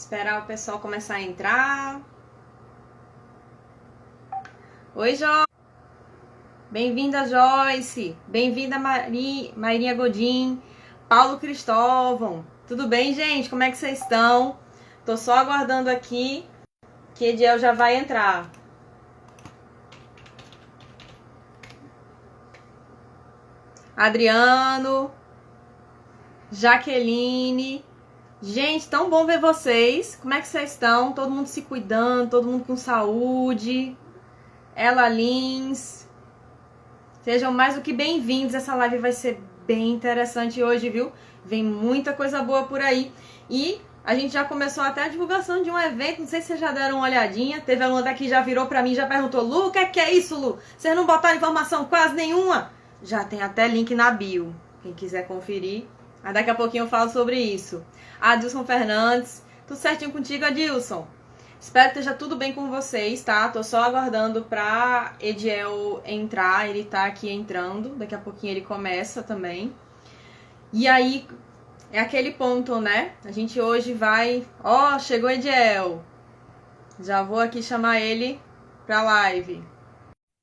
Esperar o pessoal começar a entrar. Oi, Joyce. Bem-vinda, Joyce. Bem-vinda, Maria Godin. Paulo Cristóvão. Tudo bem, gente? Como é que vocês estão? Tô só aguardando aqui que Ediel já vai entrar. Adriano. Jaqueline. Gente, tão bom ver vocês. Como é que vocês estão? Todo mundo se cuidando, todo mundo com saúde. Ela Lins. Sejam mais do que bem-vindos. Essa live vai ser bem interessante hoje, viu? Vem muita coisa boa por aí. E a gente já começou até a divulgação de um evento. Não sei se vocês já deram uma olhadinha. Teve aluna daqui que já virou pra mim e já perguntou: Lu, o que é isso, Lu? Vocês não botaram informação quase nenhuma? Já tem até link na bio. Quem quiser conferir. Mas daqui a pouquinho eu falo sobre isso. Adilson Fernandes. Tudo certinho contigo, Adilson? Espero que esteja tudo bem com vocês, tá? Tô só aguardando pra Ediel entrar. Ele tá aqui entrando. Daqui a pouquinho ele começa também. E aí, é aquele ponto, né? A gente hoje vai... Ó, chegou Ediel. Já vou aqui chamar ele pra live.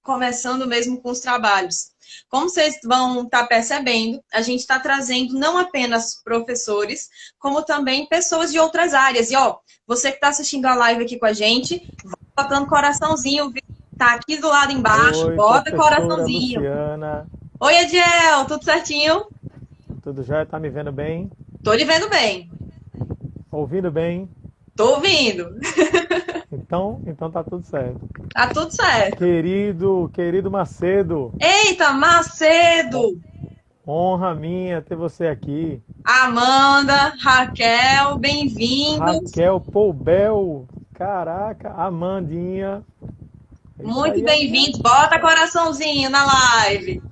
Começando mesmo com os trabalhos. Como vocês vão estar percebendo, a gente está trazendo não apenas professores, como também pessoas de outras áreas. E ó, você que está assistindo a live aqui com a gente, vai botando coraçãozinho, viu? Tá aqui do lado embaixo, Oi, bota professora coraçãozinho. Luciana. Oi, Ediel, tudo certinho? Tudo jóia? Tá me vendo bem? Tô lhe vendo bem. Ouvindo bem? Tô ouvindo. Então tá tudo certo. Tá tudo certo. Querido Macedo, Eita, Macedo! honra minha ter você aqui. Amanda, Raquel, bem-vindos. Raquel Poubel, caraca, Amandinha. É isso Muito aí, bem-vindos. Bota coraçãozinho na live.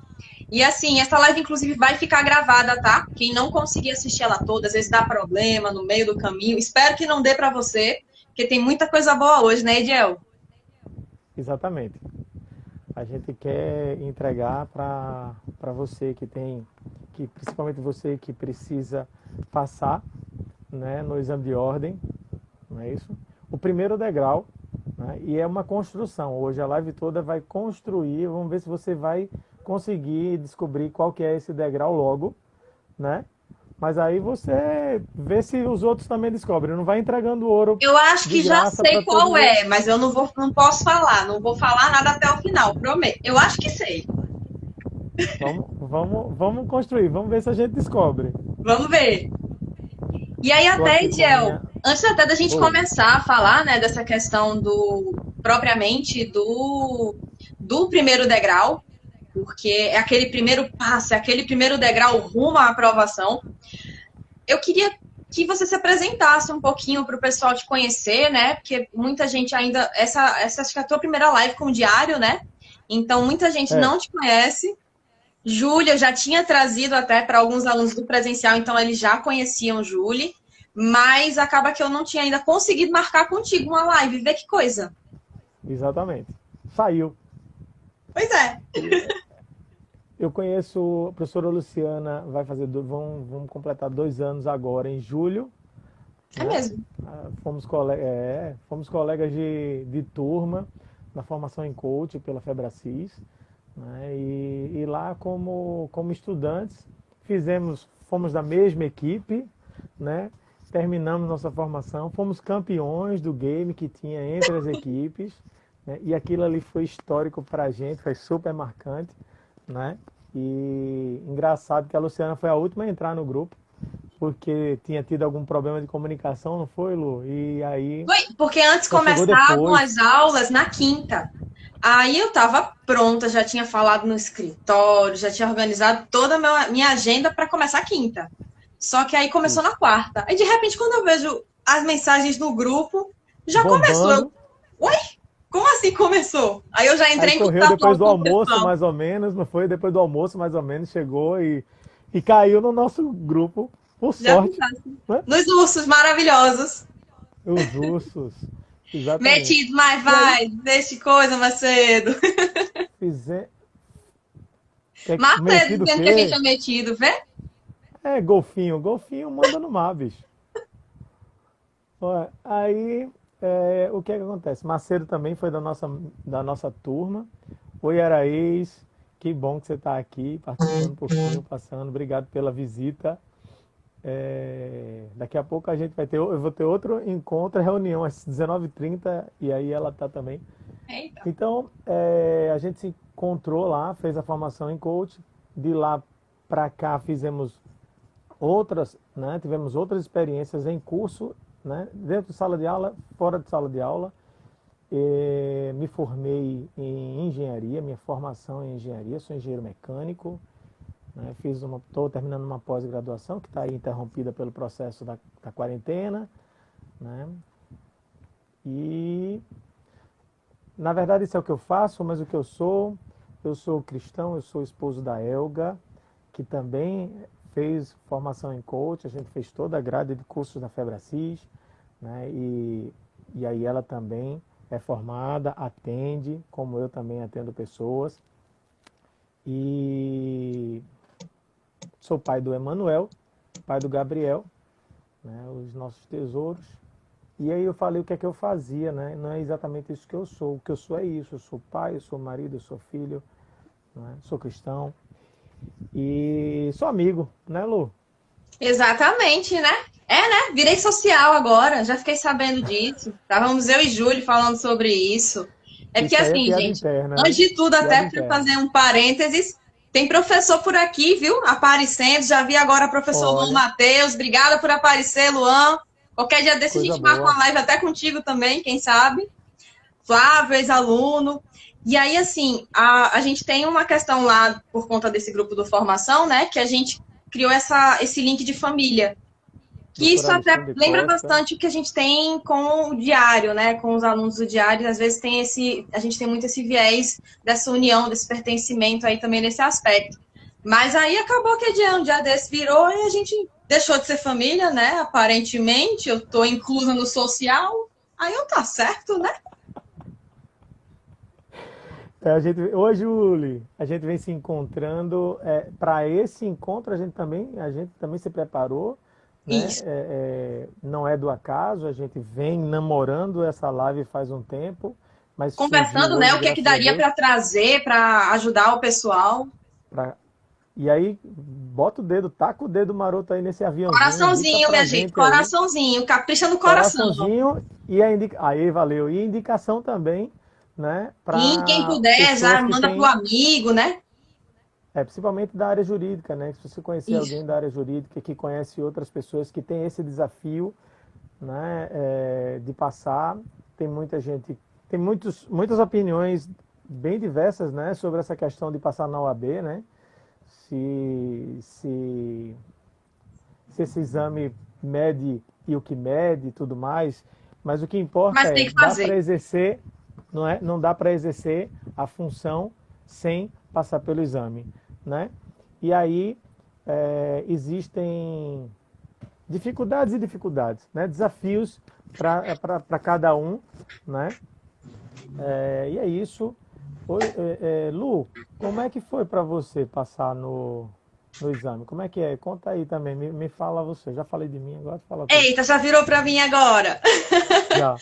E assim, essa live inclusive vai ficar gravada, tá? Quem não conseguir assistir ela toda, às vezes dá problema no meio do caminho. Espero que não dê pra você, porque tem muita coisa boa hoje, né, Ediel? Exatamente. A gente quer entregar para você que principalmente você que precisa passar, né, no exame de ordem, não é isso? O primeiro degrau, né, e é uma construção. Hoje a live toda vai construir, vamos ver se você vai conseguir descobrir qual que é esse degrau logo, né? Mas aí você vê se os outros também descobrem. Não vai entregando ouro Eu acho de que já graça sei para todos qual eles. é, mas eu não posso falar, não vou falar nada até o final, prometo. Eu acho que sei. Vamos construir, vamos ver se a gente descobre. Vamos ver. E aí Estou até, aqui com a Ediel, minha. antes até da gente Oi. começar a falar, né, dessa questão do propriamente do primeiro degrau, porque é aquele primeiro passo, é aquele primeiro degrau rumo à aprovação. Eu queria que você se apresentasse um pouquinho para o pessoal te conhecer, né? Porque muita gente ainda. Essa acho que é a tua primeira live com o diário, né? Então muita gente É, não te conhece. Júlia já tinha trazido até para alguns alunos do presencial, então eles já conheciam Júlia, mas acaba que eu não tinha ainda conseguido marcar contigo uma live. Vê que coisa. exatamente. Saiu. Pois é. Eu conheço a professora Luciana, vamos completar 2 anos agora, em julho, É né? mesmo. Fomos colegas de turma na formação em coach pela Febracis, né? E lá como estudantes fomos da mesma equipe, né? Terminamos nossa formação, fomos campeões do game que tinha entre as equipes, né? E aquilo ali foi histórico para a gente, foi super marcante, né? E engraçado que a Luciana foi a última a entrar no grupo, porque tinha tido algum problema de comunicação, não foi, Lu? E aí Foi, porque antes só chegou começavam as depois. aulas na quinta. Aí eu estava pronta, já tinha falado no escritório, já tinha organizado toda a minha agenda para começar quinta. Só que aí começou Isso. na quarta. Aí de repente, quando eu vejo as mensagens no grupo, já começou. Bombando. Ué? Como assim começou? Aí eu já Aí entrei em correu contato depois logo do com o almoço, pessoal. mais ou menos, não foi? Depois do almoço, mais ou menos, chegou e caiu no nosso grupo, por Já sorte, pensasse. né? Nos ursos maravilhosos. Os ursos. Exatamente. Metido, mas E aí, vai, deixe coisa, Macedo. fizer... Macedo Metido o dizendo que a gente quê? é metido, vê? É golfinho. Golfinho manda no mar, bicho. Ó, aí, o que é que acontece? Macedo também foi da nossa turma. Oi, Araís, que bom que você está aqui, participando um pouquinho, passando. Obrigado pela visita. Daqui a pouco eu vou ter outro encontro, reunião às 19h30, e aí ela tá também. Eita. Então, a gente se encontrou lá, fez a formação em coach. De lá para cá fizemos outras, né? Tivemos outras experiências em curso, né? Dentro de sala de aula, fora de sala de aula. Me formei em engenharia, minha formação é em engenharia, sou engenheiro mecânico, né? Estou terminando uma pós-graduação que está aí interrompida pelo processo da quarentena, né? E na verdade isso é o que eu faço, mas o que eu sou cristão, eu sou esposo da Elga, que também fez formação em coach, a gente fez toda a grade de cursos da Febracis, né? E aí ela também é formada, atende, como eu também atendo pessoas. E sou pai do Emanuel, pai do Gabriel, né? Os nossos tesouros. E aí eu falei o que é que eu fazia, né? Não é exatamente isso que eu sou. O que eu sou é isso. Eu sou pai, eu sou marido, eu sou filho, né? Sou cristão e sou amigo, né, Lu? Exatamente, né? É, né? Virei social agora, já fiquei sabendo disso. Estávamos eu e Júlio falando sobre isso. É porque Isso aí é assim, piada gente, interna, antes né? de tudo, Piada até para interna. fazer um parênteses, tem professor por aqui, viu? Aparecendo. Já vi agora o professor Luan Olha, Matheus. Obrigada por aparecer, Luan. Qualquer dia desse a coisa gente marca uma boa. live até contigo também, quem sabe? Flávio, ex-aluno. E aí, assim, a gente tem uma questão lá, por conta desse grupo do formação, né? Que a gente criou esse link de família. Que Doutor isso até Alexandre lembra Costa. bastante o que a gente tem com o diário, né? Com os alunos do diário, às vezes a gente tem muito esse viés dessa união, desse pertencimento aí também nesse aspecto. Mas aí acabou que um dia desse virou e a gente deixou de ser família, né? Aparentemente, eu tô inclusa no social, aí eu tá certo, né? Hoje, Uli, a gente vem se encontrando. Para esse encontro, a gente também se preparou, né? Isso. Não é do acaso, a gente vem namorando essa live faz um tempo, mas surgiu Conversando, né? hoje, O que é que graças a daria Deus. para trazer, para ajudar o pessoal. Pra... E aí, bota o dedo, taca o dedo maroto aí nesse aviãozinho, indica Coraçãozinho, pra minha gente, gente aí, coraçãozinho, capricha no coração. coraçãozinho aí valeu. E indicação também, né, Sim, quem para puder, já pessoas que manda pro têm, amigo, né? principalmente da área jurídica, né? Se você conhecer Isso. alguém da área jurídica que conhece outras pessoas que têm esse desafio, né, de passar, tem muita gente, tem muitas opiniões bem diversas, né, sobre essa questão de passar na OAB, né? Se, se, se esse exame mede e o que mede e tudo mais, mas o que importa Mas tem é, que dá para fazer. exercer, não é? Não dá para exercer a função sem passar pelo exame, né? E aí existem dificuldades e dificuldades, né? Desafios para cada um, né? E é isso. Oi, Lu, como é que foi para você passar no exame? Como é que é? Conta aí também, me fala você. Já falei de mim, agora fala tu. Eita, já virou para mim agora. Já.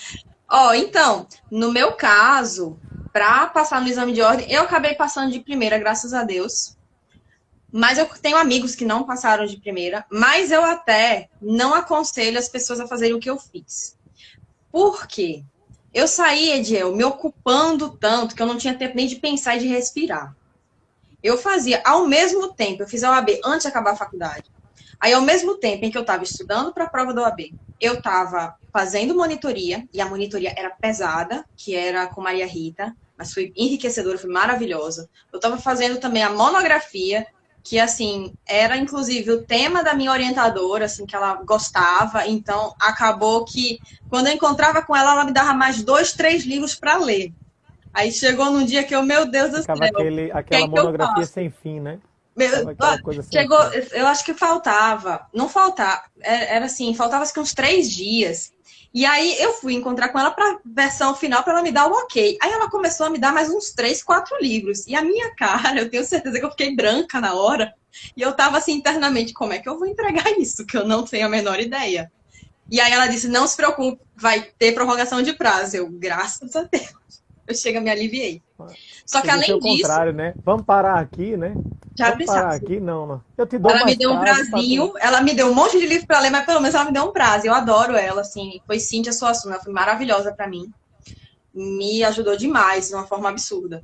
Ó, então, no meu caso, para passar no exame de ordem, eu acabei passando de primeira, graças a Deus. Mas eu tenho amigos que não passaram de primeira, mas eu até não aconselho as pessoas a fazerem o que eu fiz. Por quê? Eu saí, Ediel, me ocupando tanto que eu não tinha tempo nem de pensar e de respirar. Eu fazia ao mesmo tempo, eu fiz a OAB antes de acabar a faculdade. Aí, ao mesmo tempo em que eu estava estudando para a prova da OAB, eu estava fazendo monitoria, e a monitoria era pesada, que era com Maria Rita, mas foi enriquecedora, foi maravilhosa. Eu estava fazendo também a monografia, que, assim, era, inclusive, o tema da minha orientadora, assim, que ela gostava. Então, acabou que, quando eu encontrava com ela, ela me dava mais 2, 3 livros para ler. Aí, chegou num dia que eu, meu Deus do Ficava céu, o que aquela é que eu monografia faço? sem fim, né? Ficava aquela coisa sem Chegou, fim. eu acho que faltava, não faltava, era assim, faltava acho que uns 3 dias. E aí eu fui encontrar com ela para versão final para ela me dar o ok. Aí ela começou a me dar mais uns 3, 4 livros. E a minha cara, eu tenho certeza que eu fiquei branca na hora. E eu tava assim internamente, como é que eu vou entregar isso? Que eu não tenho a menor ideia. E aí ela disse, não se preocupe, vai ter prorrogação de prazo. Eu, graças a Deus, eu chego, me aliviei. Só que Podia ser além o disso, contrário, né? Vamos parar aqui, né? já Vamos parar pensasse. aqui? Não, não. Eu te dou Ela me mais deu um prazo para tu. prazinho, ela me deu um monte de livro para ler, mas pelo menos ela me deu um prazo. Eu adoro ela, assim. Foi Cíntia Suassuna, foi maravilhosa para mim. Me ajudou demais, de uma forma absurda.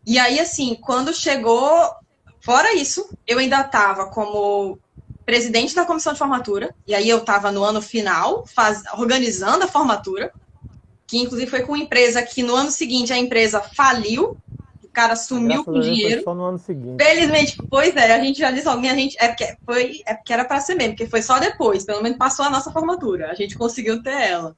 E aí, assim, quando chegou, fora isso, eu ainda estava como presidente da comissão de formatura, e aí eu estava no ano final, organizando a formatura, que inclusive foi com uma empresa que no ano seguinte a empresa faliu, o cara sumiu Graças com a Deus foi dinheiro. só no ano seguinte. Felizmente, pois é, a gente já disse alguém, a gente é porque era para ser mesmo, porque foi só depois, pelo menos passou a nossa formatura, a gente conseguiu ter ela.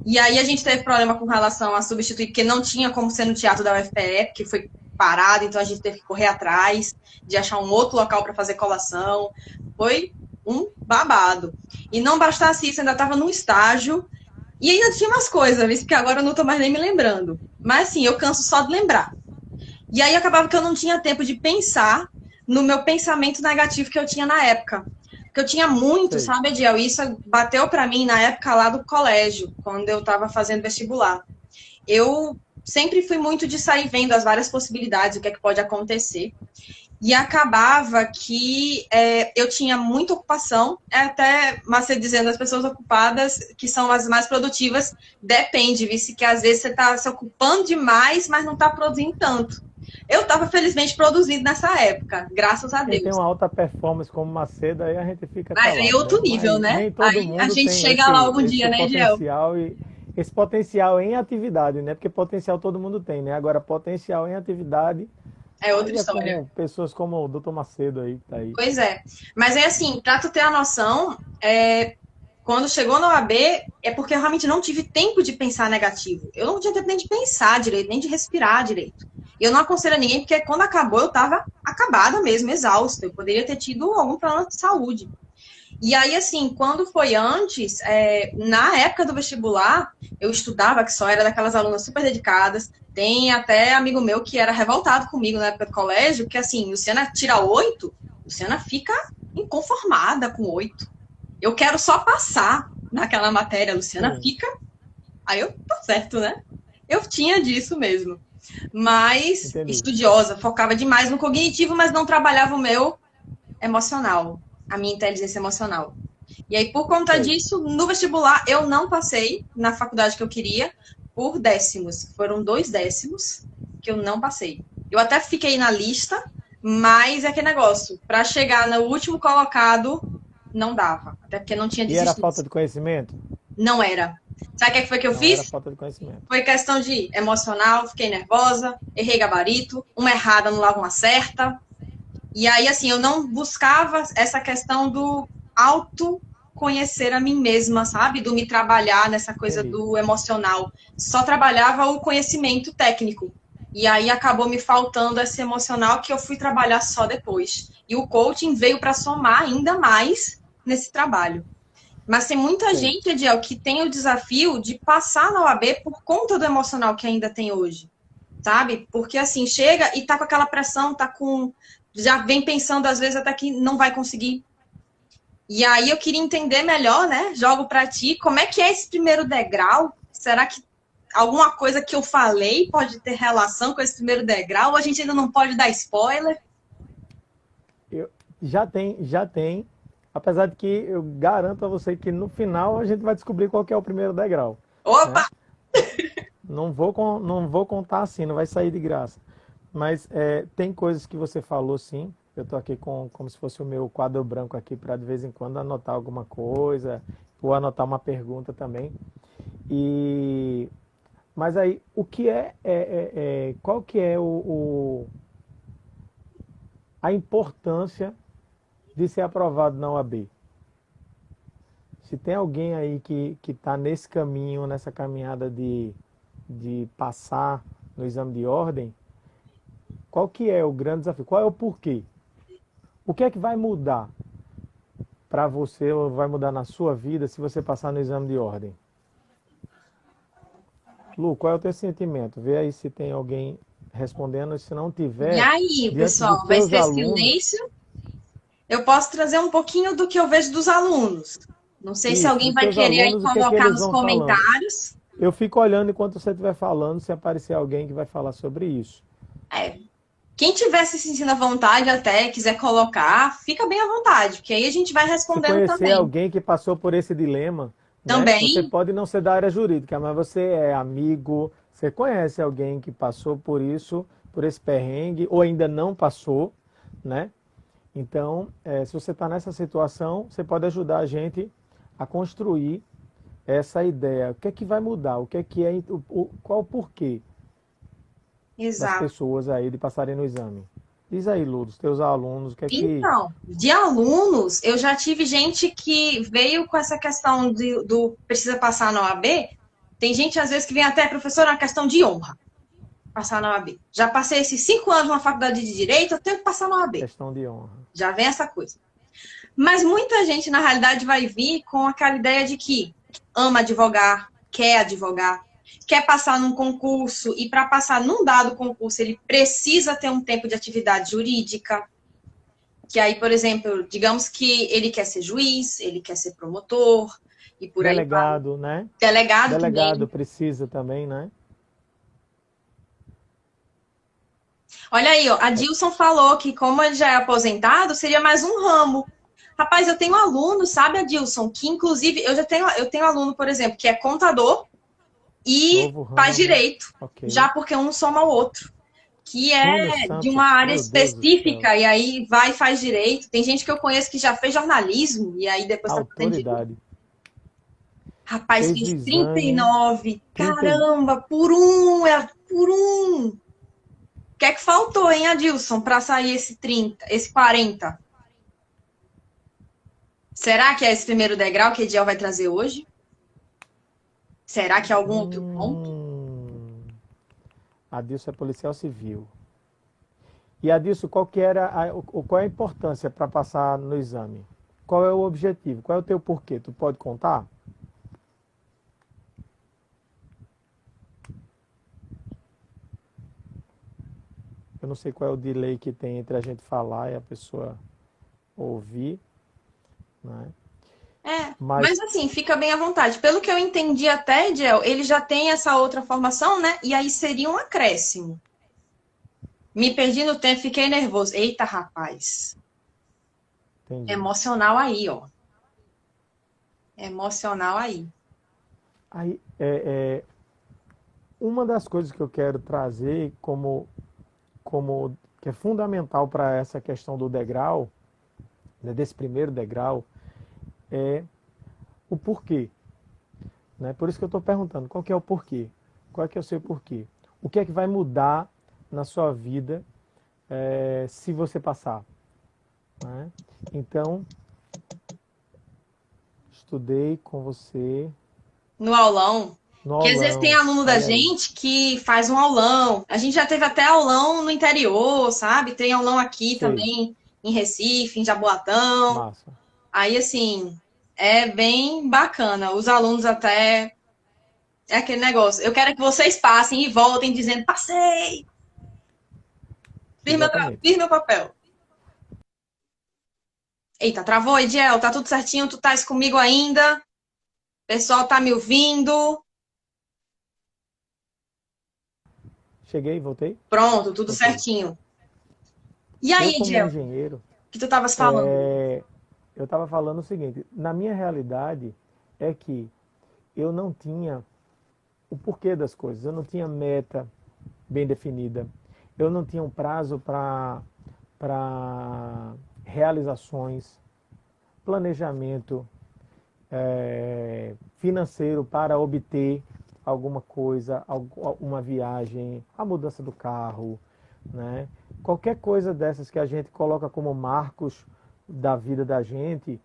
E aí a gente teve problema com relação a substituir, porque não tinha como ser no teatro da UFPE, porque foi parado, então a gente teve que correr atrás de achar um outro local para fazer colação. Foi um babado. E não bastasse isso, ainda estava num estágio e ainda tinha umas coisas, viu? Porque agora eu não estou mais nem me lembrando. Mas assim, eu canso só de lembrar. E aí acabava que eu não tinha tempo de pensar no meu pensamento negativo que eu tinha na época. Porque eu tinha muito, Sei. sabe, Ediel? Isso bateu para mim na época lá do colégio, quando eu estava fazendo vestibular. Eu sempre fui muito de sair vendo as várias possibilidades, o que é que pode acontecer. E acabava que eu tinha muita ocupação, até Macedo dizendo, as pessoas ocupadas, que são as mais produtivas, depende, vice, que às vezes você está se ocupando demais, mas não está produzindo tanto. Eu estava felizmente produzindo nessa época, graças a Quem tem Deus. uma alta performance como Macedo, aí a gente fica Mas é calado, outro né? nível, Mas né? nem todo Aí a mundo gente tem chega lá algum dia, esse né, Ediel? potencial e esse potencial em atividade, né? Porque potencial todo mundo tem, né? Agora, potencial em atividade, É outra aí é história. como pessoas como o Dr. Macedo aí, que tá aí. Pois é. Mas é assim, para tu ter a noção, quando chegou na OAB, é porque eu realmente não tive tempo de pensar negativo. Eu não tinha tempo nem de pensar direito, nem de respirar direito. Eu não aconselho a ninguém, porque quando acabou, eu estava acabada mesmo, exausta. Eu poderia ter tido algum problema de saúde. E aí, assim, quando foi antes, na época do vestibular, eu estudava, que só era daquelas alunas super dedicadas. Tem até amigo meu que era revoltado comigo na época do colégio, que assim, Luciana tira 8, Luciana fica inconformada com 8. Eu quero só passar naquela matéria, Luciana Sim, fica. Aí eu, tá certo, né? Eu tinha disso mesmo. Mas entendi. estudiosa, focava demais no cognitivo, mas não trabalhava o meu emocional, a minha inteligência emocional. E aí, por conta Sei. disso, no vestibular, eu não passei na faculdade que eu queria por décimos. Foram 2 décimos que eu não passei. Eu até fiquei na lista, mas é aquele negócio, para chegar no último colocado, não dava. Até porque não tinha E era desistido. falta de conhecimento? Não era. Sabe o que foi que eu Não era fiz? falta de conhecimento. Foi questão de emocional, fiquei nervosa, errei gabarito, uma errada não lava uma certa. E aí, assim, eu não buscava essa questão do autoconhecer a mim mesma, sabe? Do me trabalhar nessa coisa Entendi. do emocional. Só trabalhava o conhecimento técnico. E aí acabou me faltando esse emocional que eu fui trabalhar só depois. E o coaching veio para somar ainda mais nesse trabalho. Mas tem muita Sei. gente, Ediel, que tem o desafio de passar na OAB por conta do emocional que ainda tem hoje, sabe? Porque assim, chega e tá com aquela pressão, tá com. Já vem pensando, às vezes, até que não vai conseguir. E aí eu queria entender melhor, né? Jogo para ti, como é que é esse primeiro degrau? Será que alguma coisa que eu falei pode ter relação com esse primeiro degrau? Ou a gente ainda não pode dar spoiler? Eu, já tem. Apesar de que eu garanto a você que no final a gente vai descobrir qual que é o primeiro degrau, Opa! né? Não vou contar assim, não vai sair de graça. Mas tem coisas que você falou sim. Eu estou aqui como se fosse o meu quadro branco aqui para de vez em quando anotar alguma coisa ou anotar uma pergunta também. E mas aí o que qual que é a importância de ser aprovado na OAB? Se tem alguém aí que está nesse caminho, nessa caminhada de passar no exame de ordem, qual que é o grande desafio? Qual é o porquê? O que é que vai mudar para você ou vai mudar na sua vida se você passar no exame de ordem? Lu, qual é o teu sentimento? Vê aí se tem alguém respondendo. Se não E tiver, aí, diante dos pessoal, vai teus ser alunos, silêncio? Eu posso trazer um pouquinho do que eu vejo dos alunos. Não sei se Isso, alguém dos vai teus querer aí alunos, o que é que colocar eles nos vão falando? comentários. Eu fico olhando enquanto você estiver falando, se aparecer alguém que vai falar sobre isso. É, quem tiver se sentindo à vontade até, quiser colocar, fica bem à vontade, porque aí a gente vai Se respondendo conhecer também. alguém que passou por esse dilema, né? Você Também, pode não ser da área jurídica, mas você é amigo, você conhece alguém que passou por isso, por esse perrengue, ou ainda não passou, né? Então, se você está nessa situação, você pode ajudar a gente a construir essa ideia. O que é que vai mudar? O que é qual o porquê das exato. pessoas aí de passarem no exame? Diz aí, Lu, dos teus alunos, o que é que Então, de alunos, eu já tive gente que veio com essa questão do precisa passar na OAB. Tem gente, às vezes, que vem até, professor, uma questão de honra, passar na OAB. Já passei esses 5 anos na faculdade de Direito, eu tenho que passar na OAB. questão de honra. Já vem essa coisa. Mas muita gente, na realidade, vai vir com aquela ideia de que ama advogar, quer passar num concurso, e para passar num dado concurso, ele precisa ter um tempo de atividade jurídica. Que aí, por exemplo, digamos que ele quer ser juiz, ele quer ser promotor, e por aí vai. Delegado, né? Delegado Delegado também. precisa também, né? Olha aí, ó, a Dilson falou que como ele já é aposentado, seria mais um ramo. Rapaz, eu tenho aluno, sabe, Adilson, que inclusive eu tenho aluno, por exemplo, que é contador e Novo faz ramo, direito, ok. já porque um soma o outro, que Júnior é de uma Santos, área meu Deus do céu. específica, e aí vai e faz direito. Tem gente que eu conheço que já fez jornalismo, e aí depois está fazendo direito. Autoridade. Rapaz, Fez o fiz exame, 39. 30 e... Caramba, por um. O que é que faltou, hein, Adilson, para sair esse 30, esse 40? Será que é esse primeiro degrau que a Ediel vai trazer hoje? Será que é algum outro ponto? Hum, Adilson é policial civil. E Adilson, qual que era qual é a importância para passar no exame? Qual é o objetivo? Qual é o teu porquê? Tu pode contar? Eu não sei qual é o delay que tem entre a gente falar e a pessoa ouvir, né? Mas Mas assim, fica bem à vontade. Pelo que eu entendi até, Ediel, ele já tem essa outra formação, né? E aí seria um acréscimo. Me perdi no tempo, fiquei nervoso. Eita, rapaz. entendi. Emocional aí, ó. Emocional aí. Aí, uma das coisas que eu quero trazer como que é fundamental para essa questão do degrau, né, desse primeiro degrau, é o porquê. Né? Por isso que eu estou perguntando, qual que é o porquê? Qual é que é o seu porquê? O que é que vai mudar na sua vida se você passar? Né? Então, estudei com você No aulão. no Que às vezes tem aulão, aluno da olha aí, gente que faz um aulão. A gente já teve até aulão no interior, sabe? Tem aulão aqui sei, também, em Recife, em Jaboatão. massa. Aí, assim, é bem bacana. Os alunos até. É aquele negócio. Eu quero que vocês passem e voltem dizendo: passei! Exatamente. Fiz meu papel. Eita, travou, Ediel? Tá tudo certinho? Tu estás comigo ainda? O pessoal tá me ouvindo? Cheguei, voltei? Pronto, tudo Ok. certinho. E Eu, aí, como Ediel? O engenheiro, que tu estavas falando? é, eu estava falando o seguinte: na minha realidade é que eu não tinha o porquê das coisas, eu não tinha meta bem definida, eu não tinha um prazo para realizações, planejamento financeiro para obter alguma coisa, uma viagem, a mudança do carro, né? Qualquer coisa dessas que a gente coloca como marcos da vida da gente,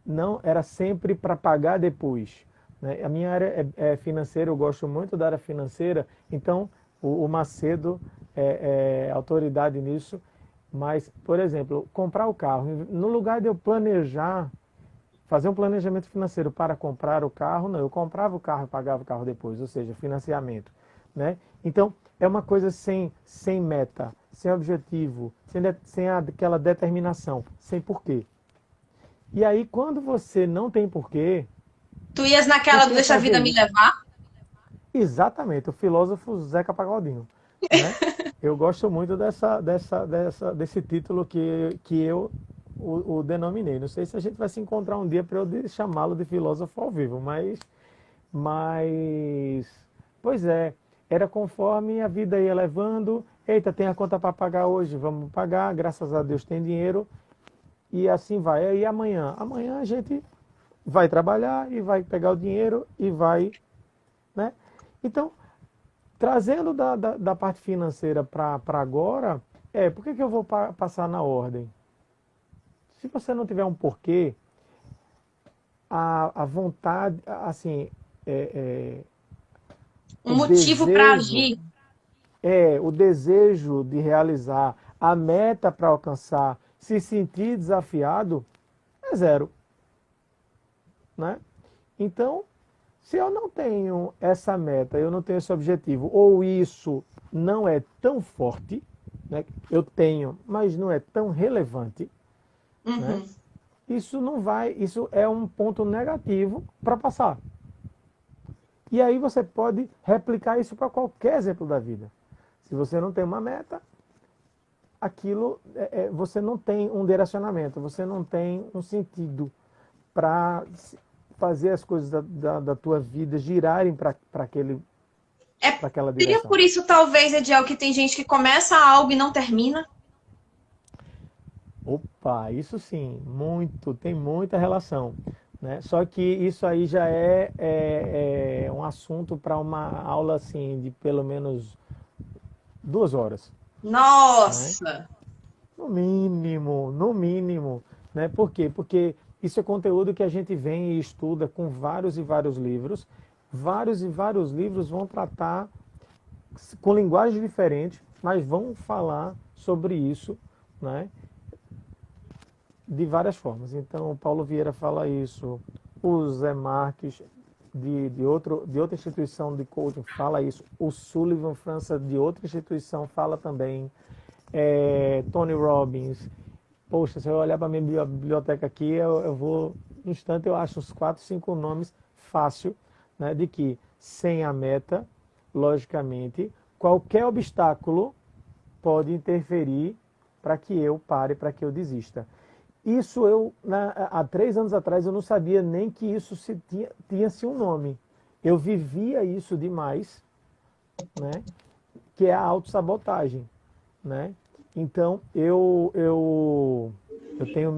não era sempre para pagar depois. Né? A minha área é financeira, eu gosto muito da área financeira, então o Macedo é autoridade nisso. Mas, por exemplo, comprar o carro, no lugar de eu planejar, fazer um planejamento financeiro para comprar o carro, não, eu comprava o carro e pagava o carro depois, ou seja, financiamento. Né? Então, é uma coisa sem meta, sem objetivo, sem aquela determinação, sem porquê. E aí, quando você não tem porquê, Tu ias por naquela do que Deixa a Vida fazer Me isso? Levar? Exatamente, o filósofo Zeca Pagodinho, né? Eu gosto muito desse título que eu o denominei. Não sei se a gente vai se encontrar um dia para eu chamá-lo de filósofo ao vivo, mas, pois é, era conforme a vida ia levando. Eita, tem a conta para pagar hoje, vamos pagar, graças a Deus tem dinheiro, e assim vai. E amanhã? Amanhã a gente vai trabalhar e vai pegar o dinheiro e vai, né? Então, trazendo da parte financeira para agora, por que eu vou passar na ordem? Se você não tiver um porquê, a vontade, assim, é, Um o motivo para desejo, agir. o desejo de realizar, a meta para alcançar, se sentir desafiado, é zero, né? Então, se eu não tenho essa meta, eu não tenho esse objetivo, ou isso não é tão forte, né? Eu tenho, mas não é tão relevante, né? Uhum. Isso não vai, isso é um ponto negativo para passar. E aí você pode replicar isso para qualquer exemplo da vida. Se você não tem uma meta, aquilo você não tem um direcionamento, você não tem um sentido para fazer as coisas da tua vida girarem para É, aquela seria direção. por isso, talvez, Ediel, que tem gente que começa algo e não termina? Opa, isso sim, muito, tem muita relação, né? Só que isso aí já é um assunto para uma aula assim de pelo menos 2 horas, né? Nossa! No mínimo, né? Por quê? Porque isso é conteúdo que a gente vem e estuda com vários e vários livros. Vários e vários livros vão tratar com linguagens diferentes, mas vão falar sobre isso, né? De várias formas. Então, o Paulo Vieira fala isso, o Zé Marques, de outra instituição de coaching, fala isso, o Sullivan França, de outra instituição, fala também, Tony Robbins. Poxa, se eu olhar para a minha biblioteca aqui, eu vou, no instante, eu acho uns 4, 5 nomes fácil, né, de que sem a meta, logicamente, qualquer obstáculo pode interferir para que eu pare, para que eu desista. Isso há 3 anos atrás, eu não sabia nem que isso tinha-se um nome. Eu vivia isso demais, né? Que é a autossabotagem, né? Então, eu tenho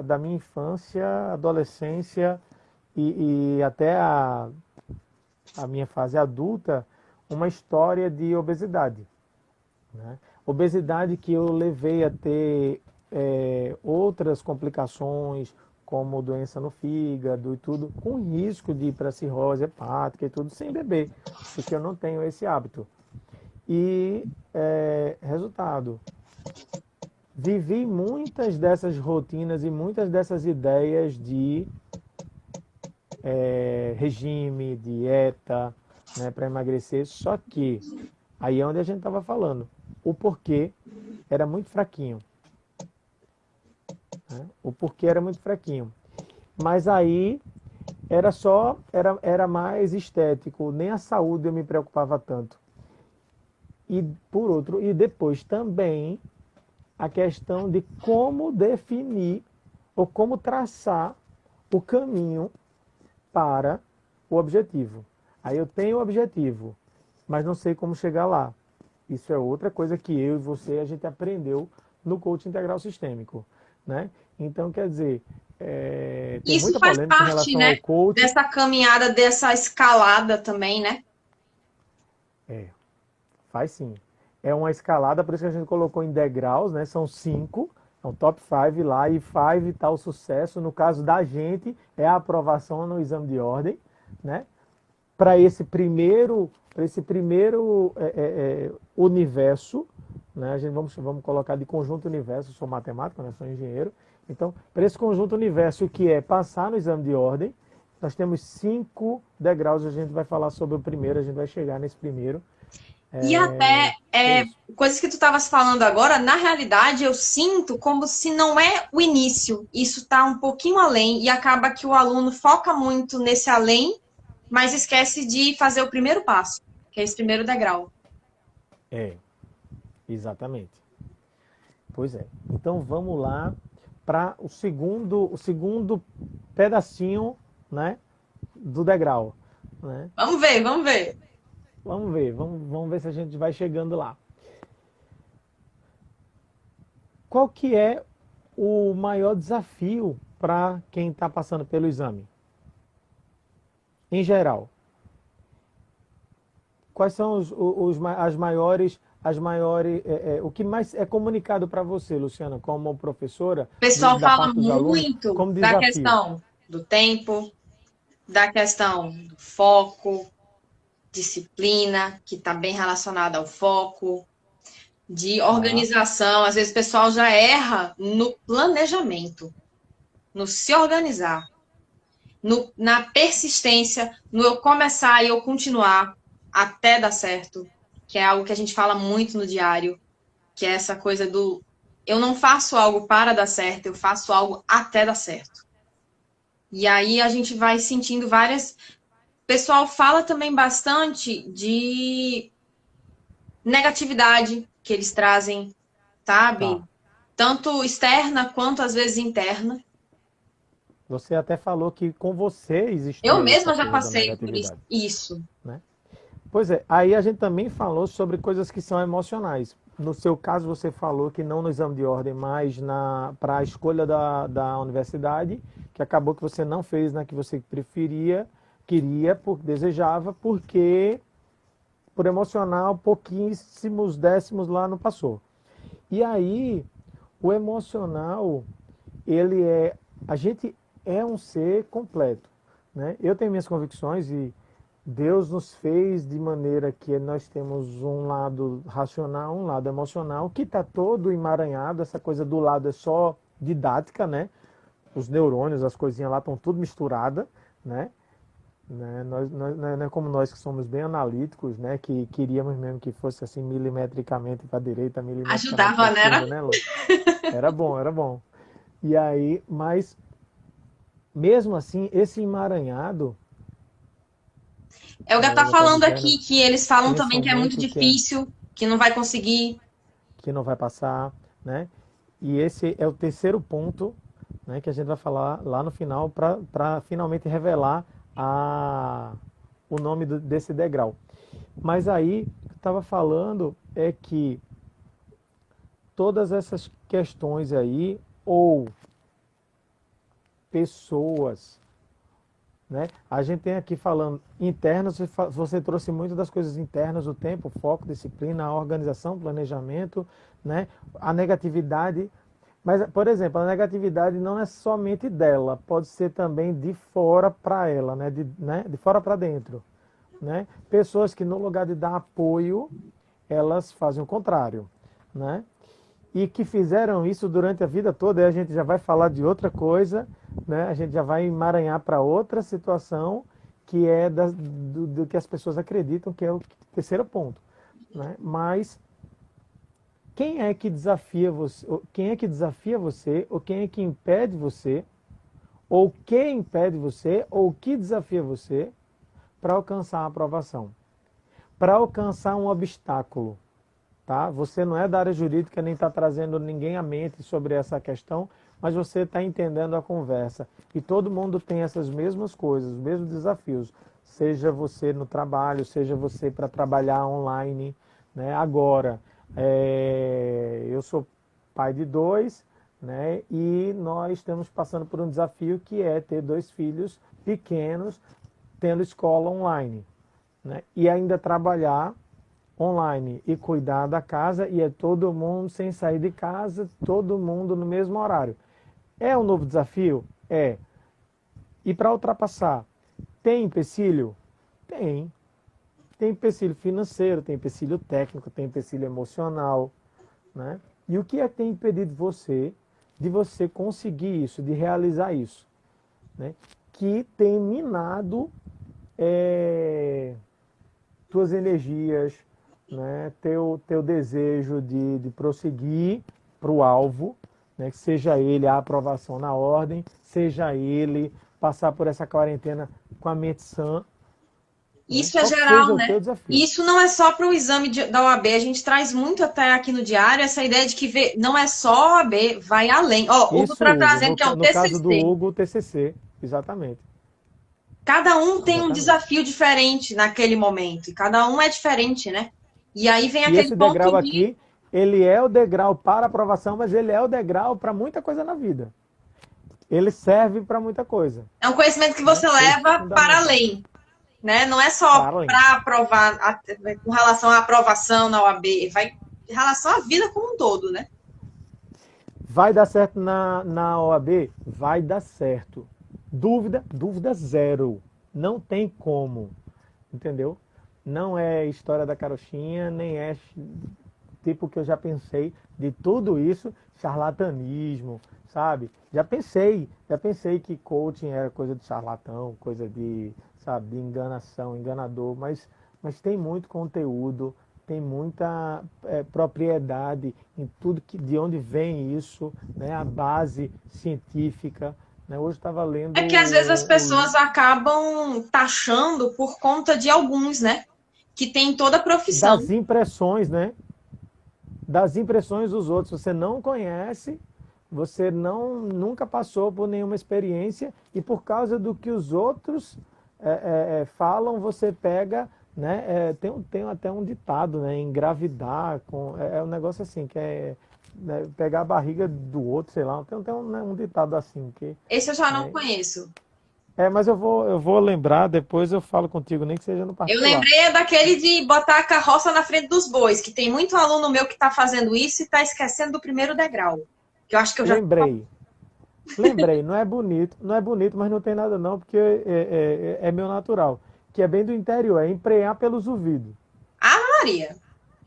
da minha infância, adolescência e até a minha fase adulta, uma história de obesidade, né? Obesidade que eu levei a ter outras complicações, como doença no fígado e tudo, com risco de ir para cirrose hepática e tudo, sem beber, porque eu não tenho esse hábito. E resultado, vivi muitas dessas rotinas e muitas dessas ideias de regime, dieta, né, para emagrecer, só que aí é onde a gente estava falando, o porquê era muito fraquinho. Né? O porquê era muito fraquinho. Mas aí era mais estético, nem a saúde eu me preocupava tanto. E depois também a questão de como definir ou como traçar o caminho para o objetivo. Aí eu tenho o objetivo, mas não sei como chegar lá. Isso é outra coisa que eu e você a gente aprendeu no coaching integral sistêmico, né? Então, quer dizer, tem Isso muita faz polêmica em parte, relação né, ao coaching. dessa caminhada, dessa escalada também, né? É, faz sim. É uma escalada, por isso que a gente colocou em degraus, né? São 5, é um top 5 lá, e 5 está o sucesso. No caso da gente, é a aprovação no exame de ordem, né? Para esse primeiro universo, né? A gente vamos colocar de conjunto universo, eu sou matemático, né? Sou engenheiro. Então, para esse conjunto universo que é passar no exame de ordem, nós temos 5 degraus, a gente vai falar sobre o primeiro, a gente vai chegar nesse primeiro. E até Isso. coisas que tu estavas falando agora, na realidade, eu sinto como se não é o início. Isso está um pouquinho além e acaba que o aluno foca muito nesse além, mas esquece de fazer o primeiro passo, que é esse primeiro degrau. É, exatamente. Pois é. Então vamos lá para o segundo pedacinho, né, do degrau, né? Vamos ver, vamos ver. Vamos ver se a gente vai chegando lá. Qual que é o maior desafio para quem está passando pelo exame? Em geral, quais são o que mais é comunicado para você, Luciana, como professora, O pessoal da fala parte dos alunos, muito como da desafio? questão do tempo, da questão do foco, disciplina, que está bem relacionada ao foco, de Tá, organização. Às vezes o pessoal já erra no planejamento, no se organizar, na persistência, no eu começar e eu continuar até dar certo, que é algo que a gente fala muito no diário, que é essa coisa do eu não faço algo para dar certo, eu faço algo até dar certo. E aí a gente vai sentindo várias. O pessoal fala também bastante de negatividade que eles trazem, tá. sabe? Tanto externa quanto às vezes interna. Você até falou que com você Eu existia essa mesma já coisa da passei por negatividade, isso. né? Pois é, aí a gente também falou sobre coisas que são emocionais. No seu caso, você falou que não no exame de ordem, mas para a escolha da universidade, que acabou que você não fez na que você preferia, queria, desejava, porque por emocional, pouquíssimos décimos lá não passou. E aí, o emocional, ele é. A gente é um ser completo, né? Eu tenho minhas convicções e Deus nos fez de maneira que nós temos um lado racional, um lado emocional, que está todo emaranhado. Essa coisa do lado é só didática, né? Os neurônios, as coisinhas lá estão tudo misturada, né? Não é como nós que somos bem analíticos, né? Que queríamos mesmo que fosse assim milimetricamente para a direita, milimetricamente para a Ajudava, né? esquerda, né, Lu? Era bom, era bom. E aí, mas mesmo assim, esse emaranhado, É o que tá eu estou falando dizendo, aqui, que eles falam também pensam que é muito muito difícil, que não vai conseguir. que não vai passar, né? E esse é o terceiro ponto, né, que a gente vai falar lá no final para finalmente revelar o nome desse degrau. Mas aí, o que eu estava falando é que todas essas questões aí, ou pessoas, né? A gente tem aqui falando internas, você trouxe muito das coisas internas, o tempo, o foco, disciplina, a organização, planejamento, né? A negatividade. Mas, por exemplo, a negatividade não é somente dela, pode ser também de fora para ela, né? De fora para dentro, né? Pessoas que no lugar de dar apoio, elas fazem o contrário, né? E que fizeram isso durante a vida toda, e a gente já vai falar de outra coisa, né? A gente já vai emaranhar para outra situação que é do que as pessoas acreditam que é o terceiro ponto, né? Mas quem é que desafia você, quem é que desafia você, ou quem é que impede você, ou quem impede você, ou que desafia você para alcançar a aprovação, para alcançar um obstáculo, tá? Você não é da área jurídica nem está trazendo ninguém à mente sobre essa questão, mas você está entendendo a conversa. E todo mundo tem essas mesmas coisas, os mesmos desafios. Seja você no trabalho, seja você para trabalhar online, né? Agora, eu sou pai de dois, né? E nós estamos passando por um desafio que é ter dois filhos pequenos tendo escola online, né? E ainda trabalhar online e cuidar da casa, e é todo mundo sem sair de casa, todo mundo no mesmo horário. É um novo desafio? É. E para ultrapassar, tem empecilho? Tem. Tem empecilho financeiro, tem empecilho técnico, tem empecilho emocional, né? E o que é que tem impedido você de você conseguir isso, de realizar isso, né? Que tem minado tuas energias, né, teu desejo de prosseguir para o alvo, né, que seja ele a aprovação na ordem, seja ele passar por essa quarentena com a mente sã, né, Isso é qual que geral, seja o né? teu desafio. E isso não é só para o exame da OAB, a gente traz muito até aqui no diário essa ideia de que não é só a OAB, vai além. Ó, o Hugo Isso, está Hugo, trazendo que é o no caso do TCC. Hugo, o TCC, exatamente, Cada um tem um exatamente. desafio diferente naquele momento, e cada um é diferente, né? E aí vem E aquele esse ponto degrau de. aqui, ele é o degrau para aprovação, mas ele é o degrau para muita coisa na vida. Ele serve para muita coisa, É um conhecimento que né? você Ele é leva para fundamental. além, né? Não é só Para além. para aprovar, com relação à aprovação na OAB, vai em relação à vida como um todo, né? Vai dar certo na OAB? Vai dar certo. Dúvida? Dúvida zero. Não tem como. Entendeu? Não é história da carochinha, nem é tipo que eu já pensei de tudo isso, charlatanismo, sabe? Já pensei que coaching era coisa de charlatão, coisa de, sabe, de enganação, enganador, mas tem muito conteúdo, tem muita propriedade em tudo de onde vem isso, né? A base científica. Né? Hoje estava lendo É que às vezes as pessoas acabam taxando por conta de alguns, né? Que tem toda a profissão. das impressões, né? Das impressões dos outros. Você não conhece, você nunca passou por nenhuma experiência e por causa do que os outros falam, você pega, né? Tem até um ditado, né? Engravidar é um negócio assim que é, né, pegar a barriga do outro, sei lá. Tem né, um ditado assim que, Esse eu já não né, conheço. mas eu vou lembrar, depois eu falo contigo, nem que seja no Eu particular. lembrei daquele de botar a carroça na frente dos bois, que tem muito aluno meu que está fazendo isso e está esquecendo do primeiro degrau. Que eu acho que eu já. Lembrei, não é bonito, mas não tem nada não, porque é meu natural, que é bem do interior, é emprenhar pelos ouvidos, Ah, Maria!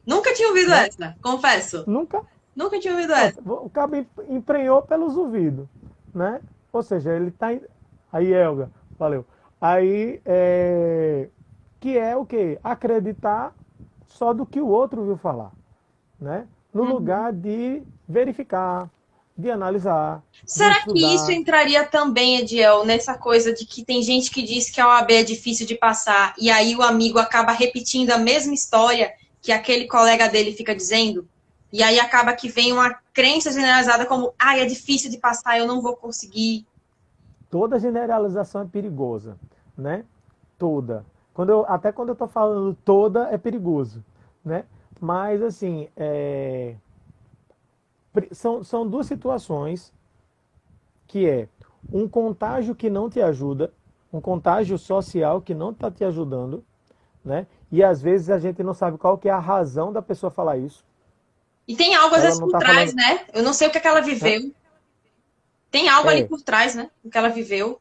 Nunca tinha ouvido né? essa, confesso. Nunca, Nunca tinha ouvido essa. pronto, o cabo emprenhou pelos ouvidos, né? Ou seja, ele tá, aí Elga, valeu, aí, que é o quê? Acreditar só do que o outro viu falar, né? No lugar de verificar, de analisar, de Será que isso estudar. entraria também, Ediel, nessa coisa de que tem gente que diz que a OAB é difícil de passar e aí o amigo acaba repetindo a mesma história que aquele colega dele fica dizendo? E aí acaba que vem uma crença generalizada como, ai, é difícil de passar, eu não vou conseguir. Toda generalização é perigosa, né? Toda. Até quando eu estou falando toda é perigoso, né? Mas assim, são duas situações que é um contágio que não te ajuda, um contágio social que não está te ajudando, né? E às vezes a gente não sabe qual que é a razão da pessoa falar isso. E tem algo às Ela vezes não por está trás, falando. né? Eu não sei o que é que ela Hã? viveu. Tem algo ali É, por trás, né? O que ela viveu.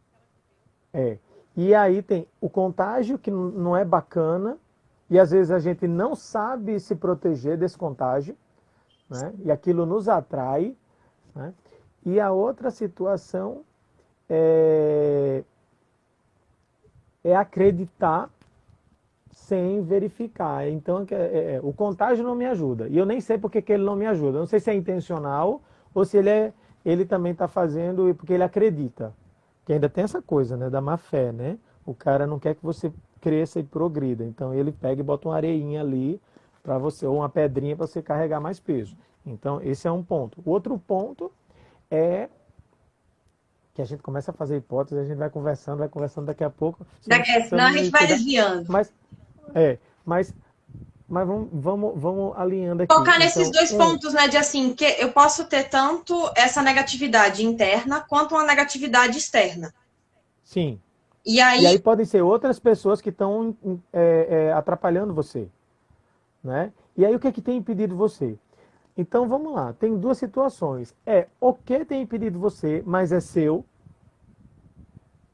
é. E aí tem o contágio que não é bacana, e às vezes a gente não sabe se proteger desse contágio, né? E aquilo nos atrai, né? E a outra situação é, é acreditar sem verificar. Então, o contágio não me ajuda. E eu nem sei porque que ele não me ajuda. Eu não sei se é intencional ou se ele também está fazendo porque ele acredita. Que ainda tem essa coisa, né, da má fé, né? O cara não quer que você cresça e progrida. Então, ele pega e bota uma areinha ali para você, ou uma pedrinha para você carregar mais peso. Então, esse é um ponto. O outro ponto é que a gente começa a fazer hipóteses, a gente vai conversando daqui a pouco. Se eu Senão não a gente me vai cuidar, desviando. mas é, mas vamos alinhando aqui. Focar nesses Então, dois pontos, né? De assim, que eu posso ter tanto essa negatividade interna quanto uma negatividade externa. sim. E E aí, aí podem ser outras pessoas que estão atrapalhando você, né? E aí o que é que tem impedido você? Então vamos lá, tem duas situações. O que tem impedido você, mas é seu,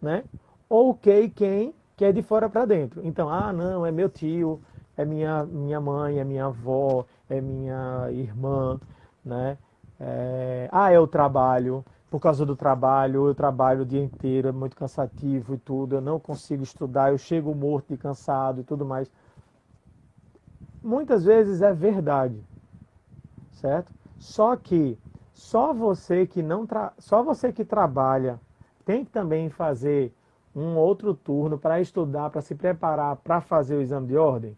né? Ou o que e quem que é de fora para dentro. Então, não, é meu tio, é minha mãe, é minha avó, é minha irmã, né? É o trabalho. Por causa do trabalho, eu trabalho o dia inteiro, é muito cansativo e tudo, eu não consigo estudar, eu chego morto e cansado e tudo mais. muitas vezes é verdade, certo? Só que só você que não só você que trabalha tem que também fazer um outro turno para estudar, para se preparar para fazer o exame de ordem?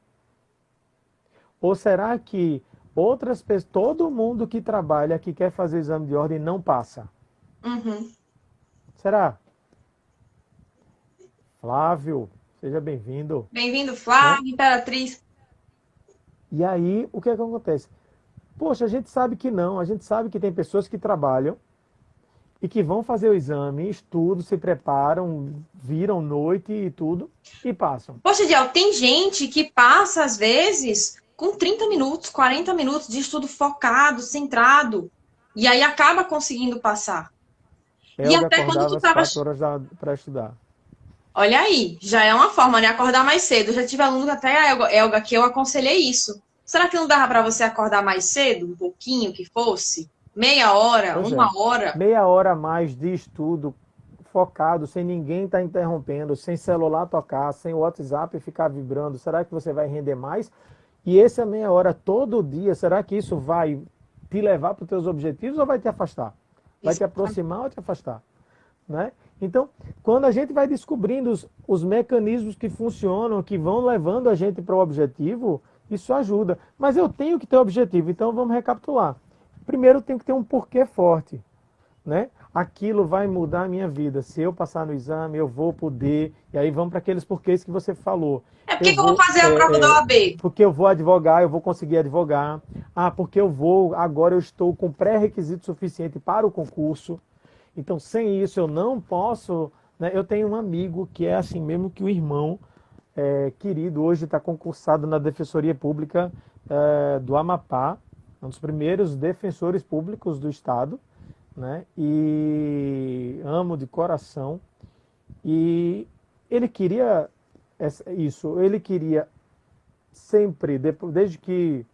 Ou será que outras pessoas, todo mundo que trabalha, que quer fazer o exame de ordem, não passa? Uhum. Será? Flávio, seja bem-vindo. Bem-vindo, Flávio, Imperatriz. E aí, o que é que acontece? Poxa, a gente sabe que não, a gente sabe que tem pessoas que trabalham e que vão fazer o exame, estudam, se preparam, viram noite e tudo, e passam. Poxa, Diel, tem gente que passa, às vezes, com 30 minutos, 40 minutos de estudo focado, centrado, e aí acaba conseguindo passar. E Elga até quando acordava tu às tava... 4 horas para estudar. Olha aí, já é uma forma, né? Acordar mais cedo. Eu já tive aluno até a Elga que eu aconselhei isso. Será que não dava para você acordar mais cedo, um pouquinho que fosse? Meia hora, Pois uma é, hora? meia hora a mais de estudo, focado, sem ninguém estar interrompendo, sem celular tocar, sem o WhatsApp ficar vibrando. Será que você vai render mais? E essa meia hora todo dia, será que isso vai te levar para os teus objetivos ou vai te afastar? Vai te aproximar ou te afastar? Né? Então, quando a gente vai descobrindo os mecanismos que funcionam, que vão levando a gente para o objetivo, isso ajuda. Mas eu tenho que ter objetivo, então vamos recapitular. Primeiro, eu tenho que ter um porquê forte. Né? Aquilo vai mudar a minha vida. Se eu passar no exame, eu vou poder. E aí vamos para aqueles porquês que você falou. É porque que eu vou fazer a prova da OAB? Porque eu vou advogar, eu vou conseguir advogar. Ah, porque agora eu estou com pré-requisito suficiente para o concurso. Então, sem isso, eu não posso. Né? Eu tenho um amigo que é assim mesmo que o irmão querido, hoje está concursado na Defensoria Pública do Amapá, um dos primeiros defensores públicos do Estado. Né? E amo de coração. E ele queria isso, ele queria sempre, desde que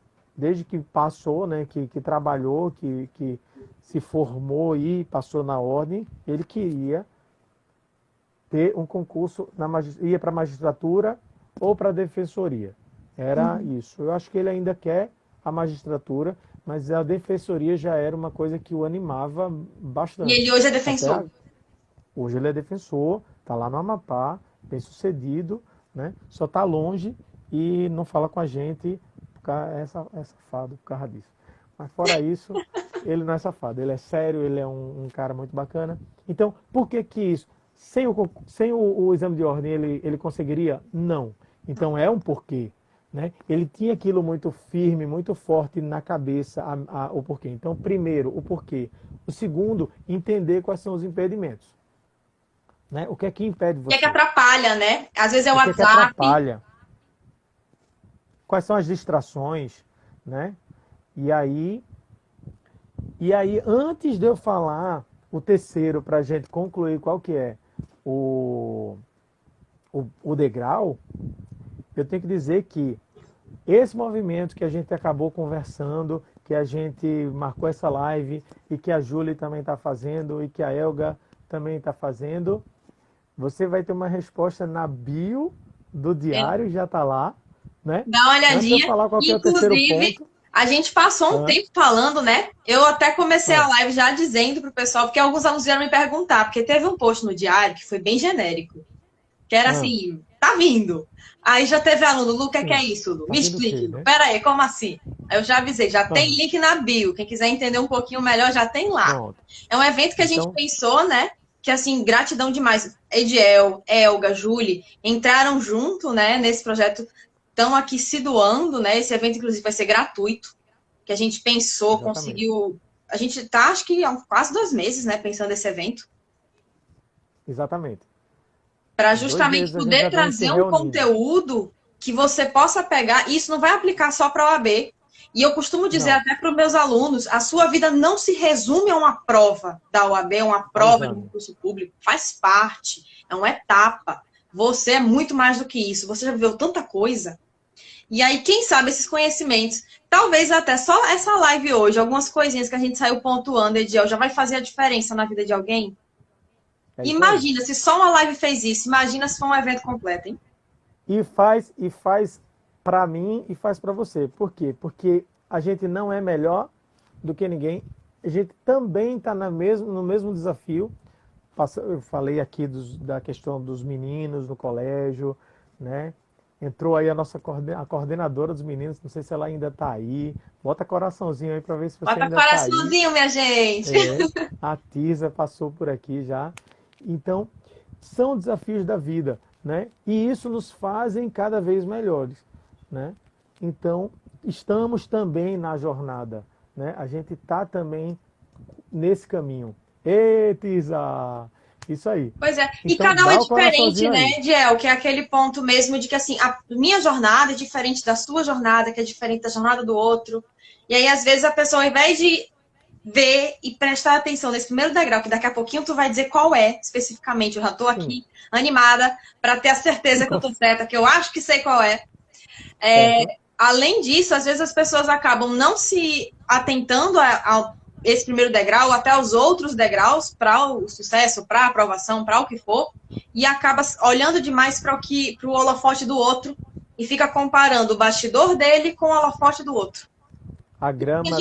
passou, né, que trabalhou, que se formou e passou na ordem, ele queria ter um concurso, ia para a magistratura ou para a defensoria. Era isso. Eu acho que ele ainda quer a magistratura, mas a defensoria já era uma coisa que o animava bastante. E ele hoje é defensor. Hoje ele é defensor, está lá no Amapá, bem sucedido, né? Só está longe e não fala com a gente, é safado por causa disso. Mas fora isso, ele não é safado, ele é sério, ele é um cara muito bacana. Então, por que isso? Sem o exame de ordem ele conseguiria? Não. Então é um porquê. Né? Ele tinha aquilo muito firme, muito forte na cabeça, o porquê. Então, primeiro, o porquê. O segundo, entender quais são os impedimentos. Né? O que é que impede você? O que é que atrapalha, né? Às vezes é o O que WhatsApp. É que atrapalha? Quais são as distrações? Né? E aí, antes de eu falar o terceiro, para a gente concluir qual que é o degrau, eu tenho que dizer que esse movimento que a gente acabou conversando, que a gente marcou essa live e que a Júlia também está fazendo e que a Elga também está fazendo, você vai ter uma resposta na bio do diário, já está lá. Né? Dá uma olhadinha. Antes de eu falar qual que é o terceiro ponto. A gente passou um tempo falando, né? Eu até comecei a live já dizendo pro pessoal, porque alguns alunos vieram me perguntar, porque teve um post no diário que foi bem genérico, que era assim, tá vindo. Aí já teve aluno, Lu, o que é isso, Lu? Me explique, Lu. Pera aí, como assim? Aí eu já avisei, já tem link na bio. Quem quiser entender um pouquinho melhor, já tem lá. Pronto. É um evento que a gente pensou, né? Que assim, gratidão demais. Ediel, Elga, Júlia, entraram junto, né, nesse projeto. Estão aqui se doando, né? Esse evento, inclusive, vai ser gratuito. Que a gente pensou, exatamente. Conseguiu. A gente está, acho que há quase 2 meses, né? Pensando nesse evento. Exatamente. Para justamente poder trazer um conteúdo que você possa pegar. E isso não vai aplicar só para a OAB. E eu costumo dizer até para os meus alunos: a sua vida não se resume a uma prova da OAB, uma prova de um concurso público. Faz parte. É uma etapa. Você é muito mais do que isso. Você já viveu tanta coisa. E aí, quem sabe esses conhecimentos, talvez até só essa live hoje, algumas coisinhas que a gente saiu pontuando, Ediel, já vai fazer a diferença na vida de alguém? Imagina, se só uma live fez isso, imagina se for um evento completo, hein? E faz para mim e faz para você. Por quê? Porque a gente não é melhor do que ninguém. A gente também está no mesmo desafio. Eu falei aqui da questão dos meninos no colégio, né? Entrou aí a coordenadora dos meninos, não sei se ela ainda está aí. Bota coraçãozinho aí para ver se você Bota ainda está aí. coraçãozinho, minha gente. A Tisa passou por aqui já. Então, são desafios da vida, né? E isso nos fazem cada vez melhores, né? Então, estamos também na jornada, né? A gente está também nesse caminho. Ê, Tisa! Isso aí. Pois é, e Então, cada um dá é o diferente, coraçãozinho né, aí. Diel? Que é aquele ponto mesmo de que, assim, a minha jornada é diferente da sua jornada, que é diferente da jornada do outro. E aí, às vezes, a pessoa, ao invés de ver e prestar atenção nesse primeiro degrau, que daqui a pouquinho tu vai dizer qual é, especificamente, eu já tô Sim, aqui animada para ter a certeza que eu tô certa, que eu acho que sei qual é. certo? Além disso, às vezes as pessoas acabam não se atentando a esse primeiro degrau, até os outros degraus para o sucesso, para a aprovação, para o que for, e acaba olhando demais para o holofote do outro e fica comparando o bastidor dele com o holofote do outro. A E grama a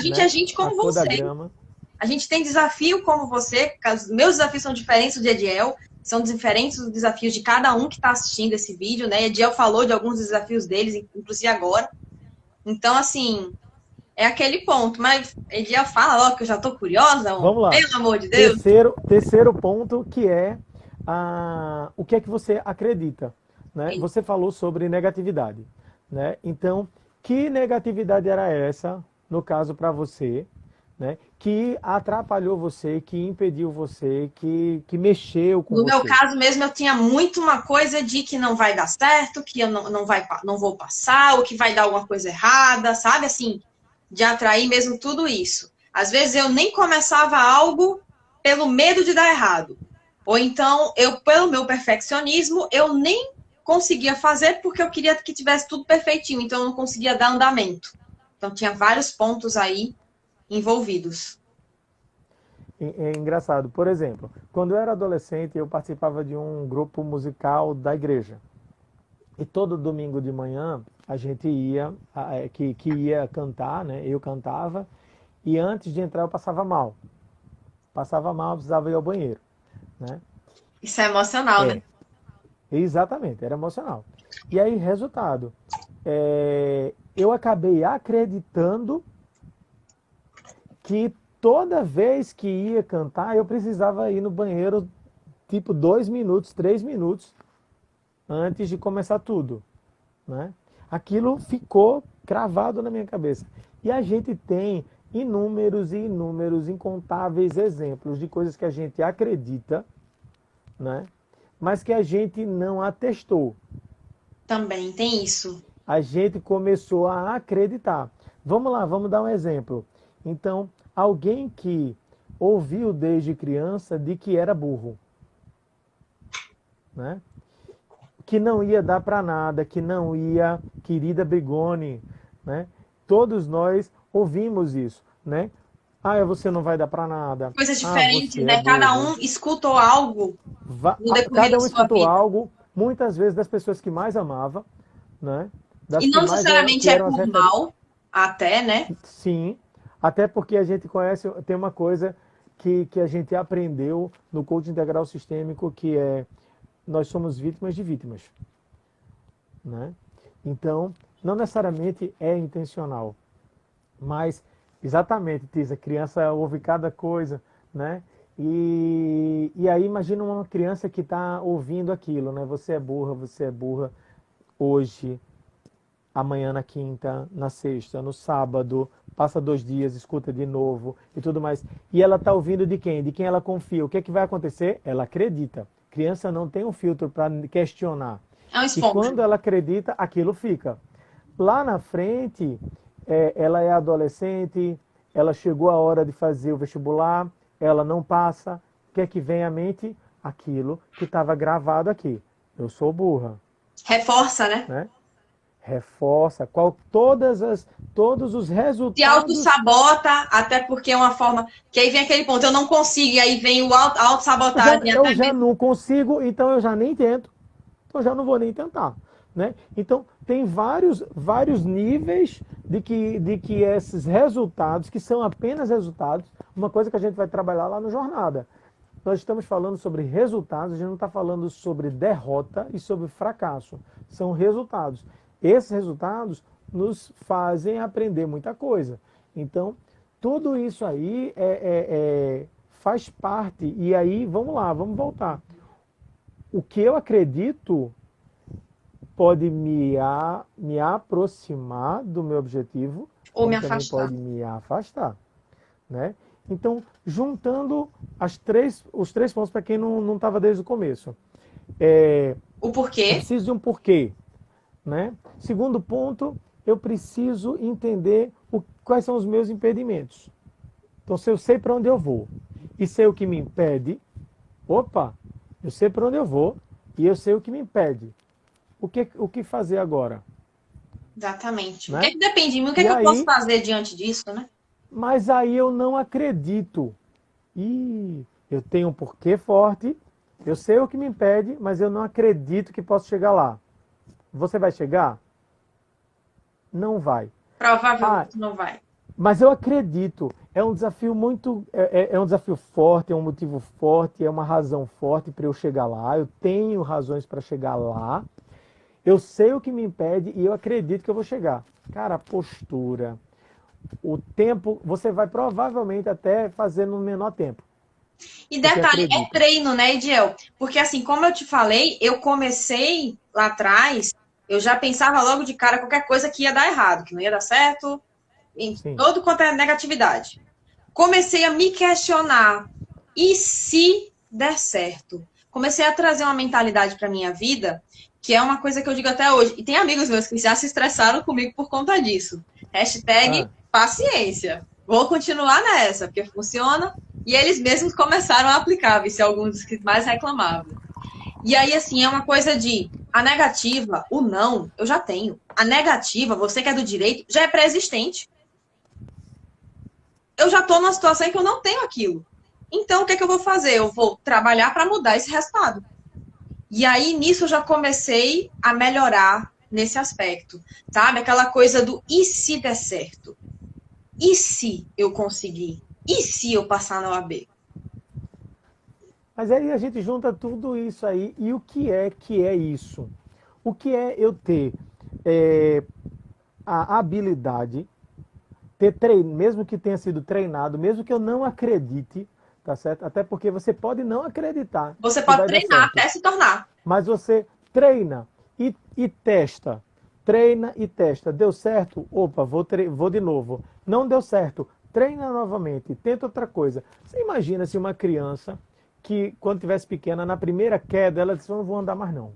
gente é né? gente A como cor da você. grama. A gente tem desafio como você. Os meus desafios são diferentes do Ediel, são diferentes dos desafios de cada um que está assistindo esse vídeo, né? Ediel falou de alguns desafios deles, inclusive agora. Então, assim, é aquele ponto. Mas Ediel fala logo que eu já estou curiosa, Vamos lá. pelo amor de Deus. Terceiro ponto, que é o que é que você acredita, né? Você falou sobre negatividade, né? Então, que negatividade era essa, no caso para você, né? Que atrapalhou você, que impediu você, que mexeu com No meu você? caso mesmo, eu tinha muito uma coisa de que não vai dar certo, que eu não vou passar, ou que vai dar alguma coisa errada, sabe? Assim, de atrair mesmo tudo isso. Às vezes eu nem começava algo pelo medo de dar errado. Ou então, eu, pelo meu perfeccionismo, eu nem conseguia fazer porque eu queria que tivesse tudo perfeitinho, então eu não conseguia dar andamento. Então tinha vários pontos aí envolvidos. É engraçado. Por exemplo, quando eu era adolescente, eu participava de um grupo musical da igreja. E todo domingo de manhã a gente ia, que ia cantar, né? Eu cantava, e antes de entrar eu passava mal. Passava mal, precisava ir ao banheiro, né? Isso é emocional, né? É, exatamente, era emocional. E aí, resultado, eu acabei acreditando que toda vez que ia cantar, eu precisava ir no banheiro, tipo 2 minutos, 3 minutos, antes de começar tudo, né? Aquilo ficou cravado na minha cabeça. E a gente tem inúmeros e inúmeros, incontáveis exemplos de coisas que a gente acredita, né? Mas que a gente não atestou. Também tem isso. A gente começou a acreditar. Vamos lá, vamos dar um exemplo. Então, alguém que ouviu desde criança de que era burro, né? Que não ia dar para nada, que não ia, querida Brigone, né? Todos nós ouvimos isso, né? Ah, você não vai dar para nada. Coisas Ah, diferentes, você é né? Cada burro. um escutou algo no decorrer da Cada um sua escutou vida. algo, muitas vezes das pessoas que mais amava, né? E Das que não mais necessariamente que é eram as por referências. mal, até, né? Sim, até porque a gente conhece, tem uma coisa que a gente aprendeu no coaching integral sistêmico, que é nós somos vítimas de vítimas, né? Então, não necessariamente é intencional, mas exatamente, Tisa, a criança ouve cada coisa, né? E aí imagina uma criança que está ouvindo aquilo, né? Você é burra, hoje, amanhã na quinta, na sexta, no sábado, passa 2 dias, escuta de novo e tudo mais. E ela está ouvindo de quem? De quem ela confia. O que é que vai acontecer? Ela acredita. Criança não tem um filtro para questionar. É um E esponja. quando ela acredita, aquilo fica. Lá na frente, ela é adolescente, ela chegou a hora de fazer o vestibular, ela não passa. O que é que vem à mente? Aquilo que estava gravado aqui. Eu sou burra. Reforça, né? Né? Reforça todos os Se resultados. auto-sabota, até porque é uma forma. Que aí vem aquele ponto, eu não consigo, e aí vem a auto-sabotagem. Eu já não consigo, então eu já nem tento. Então eu já não vou nem tentar. né? Então, tem vários níveis de que esses resultados, que são apenas resultados, uma coisa que a gente vai trabalhar lá no Jornada. Nós estamos falando sobre resultados, a gente não está falando sobre derrota e sobre fracasso. São resultados. Esses resultados nos fazem aprender muita coisa. Então, tudo isso aí faz parte. E aí, vamos lá, vamos voltar. O que eu acredito pode me aproximar do meu objetivo, Ou me também afastar. pode me afastar, né? Então, juntando os três pontos para quem não estava desde o começo. O Eu porquê. preciso de um porquê, né? Segundo ponto, eu preciso entender quais são os meus impedimentos. Então, se eu sei para onde eu vou e sei o que me impede, opa, eu sei para onde eu vou e eu sei o que me impede. O que fazer agora? Exatamente. Né? O que é que depende de mim? O que é E que eu posso aí, fazer diante disso, né? mas aí eu não acredito. Eu tenho um porquê forte, eu sei o que me impede, mas eu não acredito que posso chegar lá. Você vai chegar? Não vai. Provavelmente não vai. Mas eu acredito. É um desafio é um desafio forte, é um motivo forte, é uma razão forte para eu chegar lá. Eu tenho razões para chegar lá. Eu sei o que me impede e eu acredito que eu vou chegar. Cara, a postura, o tempo, você vai provavelmente até fazer no menor tempo. E Porque detalhe, é acredita. treino, né, Ediel? Porque assim, como eu te falei, eu comecei lá atrás, eu já pensava logo de cara qualquer coisa que ia dar errado, que não ia dar certo, em Sim. todo quanto é negatividade. Comecei a me questionar, e se der certo? Comecei a trazer uma mentalidade para minha vida, que é uma coisa que eu digo até hoje. E tem amigos meus que já se estressaram comigo por conta disso. Hashtag Ah, paciência. Vou continuar nessa, porque funciona. E eles mesmos começaram a aplicar, se alguns dos que mais reclamavam. E aí, assim, é uma coisa de a negativa, o não, eu já tenho. A negativa, você que é do direito, já é pré-existente. Eu já estou numa situação em que eu não tenho aquilo. Então, o que é que eu vou fazer? Eu vou trabalhar para mudar esse resultado. E aí, nisso, eu já comecei a melhorar nesse aspecto, sabe? Aquela coisa do e se der certo? E se eu conseguir? E se eu passar na OAB? mas aí a gente junta tudo isso aí. E o que é isso? O que é eu ter a habilidade, ter treino, mesmo que tenha sido treinado, mesmo que eu não acredite, tá certo? Até porque você pode não acreditar Você que pode vai dar treinar certo. até se tornar. Mas você treina e testa. Treina e testa. Deu certo? Opa, vou de novo. Não deu certo? Treina novamente. Tenta outra coisa. Você imagina se uma criança que, quando tivesse pequena, na primeira queda, ela disse: eu não vou andar mais não.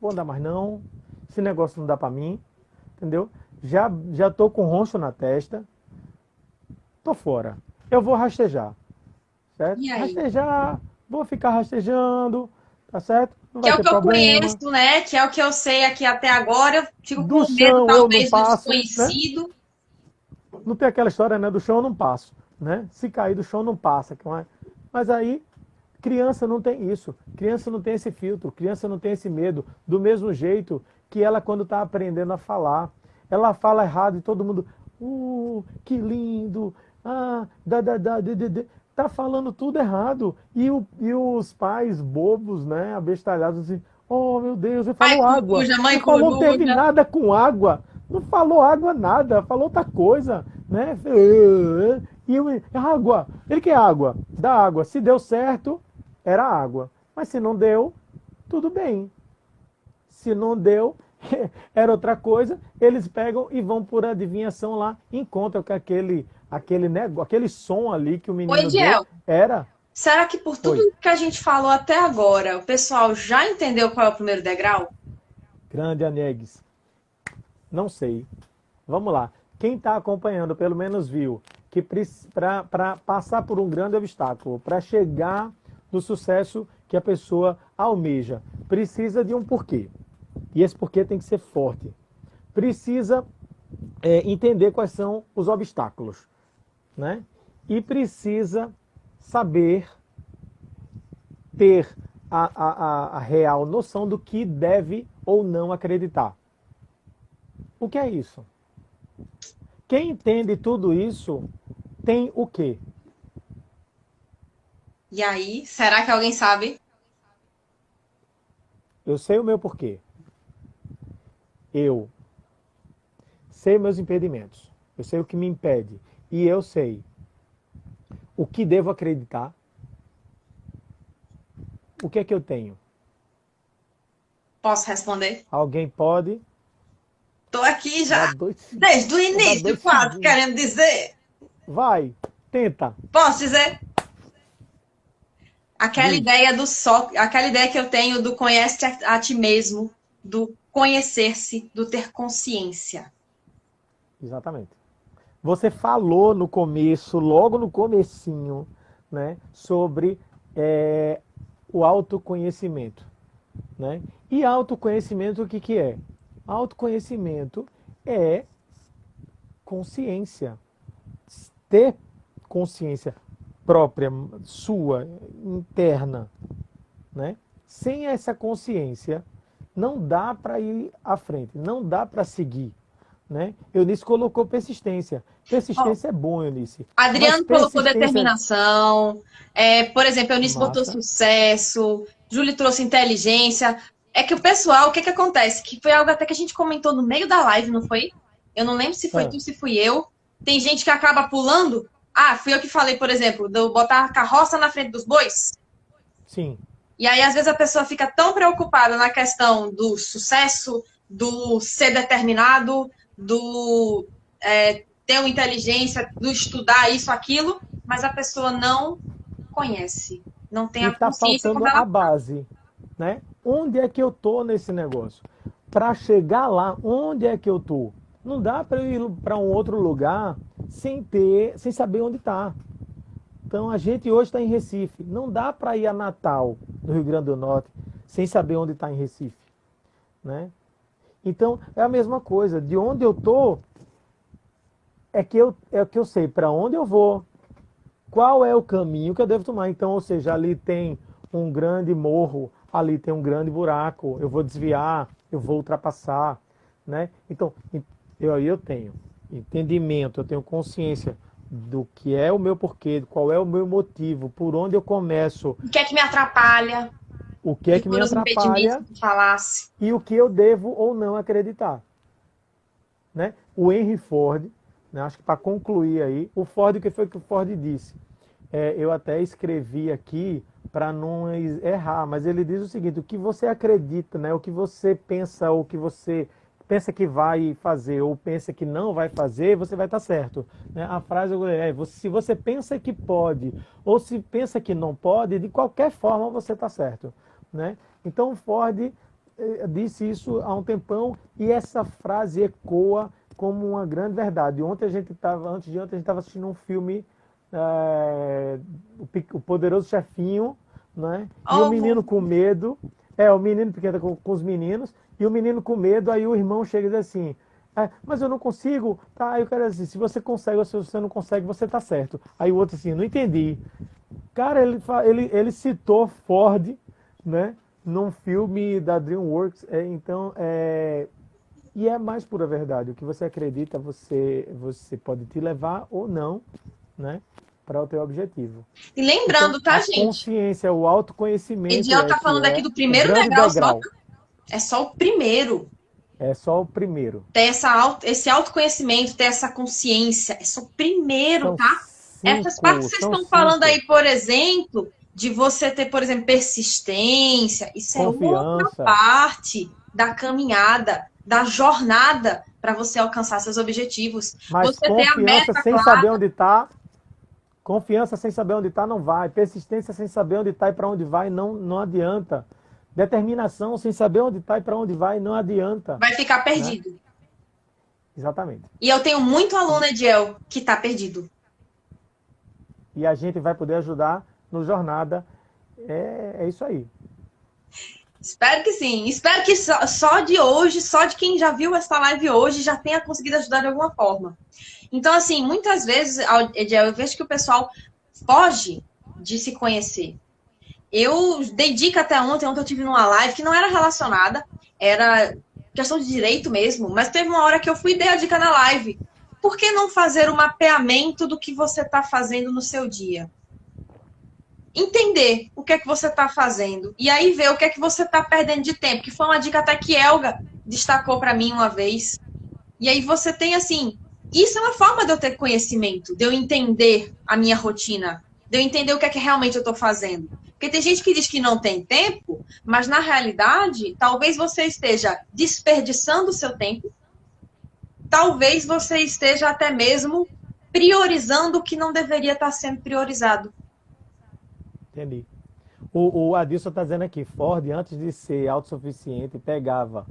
Vou andar mais não. Esse negócio não dá para mim. Entendeu? Já tô com roncho na testa. Tô fora. Eu vou rastejar. Certo? E aí? Rastejar. Vou ficar rastejando. Tá certo? Não Que vai é o ter que eu problema. conheço, né? Que é o que eu sei aqui até agora. Eu fico Do com medo, chão eu não talvez, do passo, né? desconhecido. Não tem aquela história, né? Do chão eu não passo, né? Se cair do chão não passa. Mas aí, criança não tem isso. Criança não tem esse filtro. Criança não tem esse medo. Do mesmo jeito que ela, quando está aprendendo a falar, ela fala errado e todo mundo, que lindo, tá falando tudo errado. E os pais bobos, né, abestalhados assim, oh meu Deus, ele Pai falou água. coruja, mãe Não falou teve coruja. nada com água. Não falou água nada, falou outra coisa, né? Água. Ele quer água, dá água. Se deu certo, era água. Mas se não deu, tudo bem. Se não deu, era outra coisa. Eles pegam e vão por adivinhação lá, encontram que aquele som ali que o Oi, menino deu Diel. era. Será que por tudo Oi, que a gente falou até agora, o pessoal já entendeu qual é o primeiro degrau? grande Anegues. Não sei. Vamos lá. Quem está acompanhando, pelo menos viu, que para passar por um grande obstáculo, para chegar no sucesso que a pessoa almeja, precisa de um porquê. E esse porquê tem que ser forte. Precisa entender quais são os obstáculos, né? E precisa saber ter a real noção do que deve ou não acreditar. O que é isso? Quem entende tudo isso tem o quê? E aí, será que alguém sabe? Eu sei o meu porquê. Eu sei meus impedimentos. Eu sei o que me impede. E eu sei o que devo acreditar. O que é que eu tenho? Posso responder? Alguém pode? Tô aqui já, Dá dois, desde o dá início, dois quase, segundos. querendo dizer. Vai, tenta. Posso dizer? Aquela Diz. ideia do só, aquela ideia que eu tenho do conhece a ti mesmo, do conhecer-se, do ter consciência. Exatamente. Você falou no começo, logo no comecinho, né, sobre o autoconhecimento. Né? E autoconhecimento, o que que é? Autoconhecimento é consciência. Ter consciência própria, sua, interna. Né? Sem essa consciência, não dá para ir à frente, não dá para seguir. Né? Eunice colocou persistência. Persistência é bom, Eunice. Adriano colocou determinação. Por exemplo, Eunice botou Massa. sucesso. Júlia trouxe inteligência. É que o pessoal, o que que acontece? Que foi algo até que a gente comentou no meio da live, não foi? Eu não lembro se foi tu, se fui eu. Tem gente que acaba pulando. Ah, fui eu que falei, por exemplo, de eu botar a carroça na frente dos bois. Sim. E aí, às vezes, a pessoa fica tão preocupada na questão do sucesso, do ser determinado, do ter uma inteligência, do estudar isso, aquilo, mas a pessoa não conhece, não tem E a está consciência faltando como ela... a base. Né? Onde é que eu tô nesse negócio? Para chegar lá, onde é que eu tô? Não dá para eu ir para um outro lugar sem saber onde está. Então a gente hoje está em Recife. Não dá para ir a Natal, no Rio Grande do Norte, sem saber onde está em Recife. Né? Então é a mesma coisa. De onde eu tô é que eu sei para onde eu vou, qual é o caminho que eu devo tomar. Então, ou seja, ali tem um grande morro, ali tem um grande buraco, eu vou desviar, eu vou ultrapassar, né? Então, eu tenho entendimento, eu tenho consciência do que é o meu porquê, qual é o meu motivo, por onde eu começo, O que é que me atrapalha? o que é que me Os impedimentos atrapalha que tu falasse. e o que eu devo ou não acreditar, né? O Henry Ford, né, acho que para concluir aí, o Ford, o que foi que o Ford disse? Eu até escrevi aqui para não errar, mas ele diz o seguinte: o que você acredita, né, o que você pensa, ou o que você pensa que vai fazer, ou pensa que não vai fazer, você vai estar certo. Né? A frase é: se você pensa que pode, ou se pensa que não pode, de qualquer forma você está certo. Né? Então o Ford disse isso há um tempão, e essa frase ecoa como uma grande verdade. Antes de ontem a gente estava assistindo um filme, o Poderoso Chefinho, né? E o menino com medo, o menino pequeno com os meninos, e o menino com medo, aí o irmão chega e diz assim: mas eu não consigo, tá? Aí o cara diz assim: se você consegue ou se você não consegue, você tá certo. Aí o outro assim: não entendi. Cara, ele citou Ford, né? Num filme da DreamWorks, e é mais pura verdade. O que você acredita, você pode te levar ou não, né, para o teu objetivo. E lembrando, então, tá, a gente? consciência, o autoconhecimento. Ediel tá falando aqui do primeiro degrau. É só o primeiro. É só o primeiro. Ter esse autoconhecimento, ter essa consciência. É só o primeiro, tá? Essas partes que vocês estão falando aí, por exemplo, de você ter, por exemplo, persistência, isso confiança. É outra parte da caminhada, da jornada para você alcançar seus objetivos. Mas você confiança ter a meta sem clara. saber onde está, confiança sem saber onde está não vai. Persistência sem saber onde está e para onde vai não adianta. Determinação sem saber onde está e para onde vai não adianta. Vai ficar perdido. Né? Exatamente. E eu tenho muito aluno, Ediel, que está perdido. E a gente vai poder ajudar no Jornada. É isso aí. Espero que sim. Espero que só de hoje, só de quem já viu essa live hoje, já tenha conseguido ajudar de alguma forma. Então, assim, muitas vezes, Ediel, eu vejo que o pessoal foge de se conhecer. Eu dei dica até ontem eu tive numa live que não era relacionada, era questão de direito mesmo, mas teve uma hora que eu fui e dei a dica na live. Por que não fazer um mapeamento do que você está fazendo no seu dia? Entender o que é que você está fazendo. E aí ver o que é que você está perdendo de tempo, que foi uma dica até que Elga destacou para mim uma vez. E aí você tem assim, isso é uma forma de eu ter conhecimento, de eu entender a minha rotina, de eu entender o que é que realmente eu estou fazendo. Porque tem gente que diz que não tem tempo, mas na realidade, talvez você esteja desperdiçando o seu tempo, talvez você esteja até mesmo priorizando o que não deveria estar sendo priorizado. Entendi. O Adilson está dizendo aqui, Ford, antes de ser autossuficiente, pegava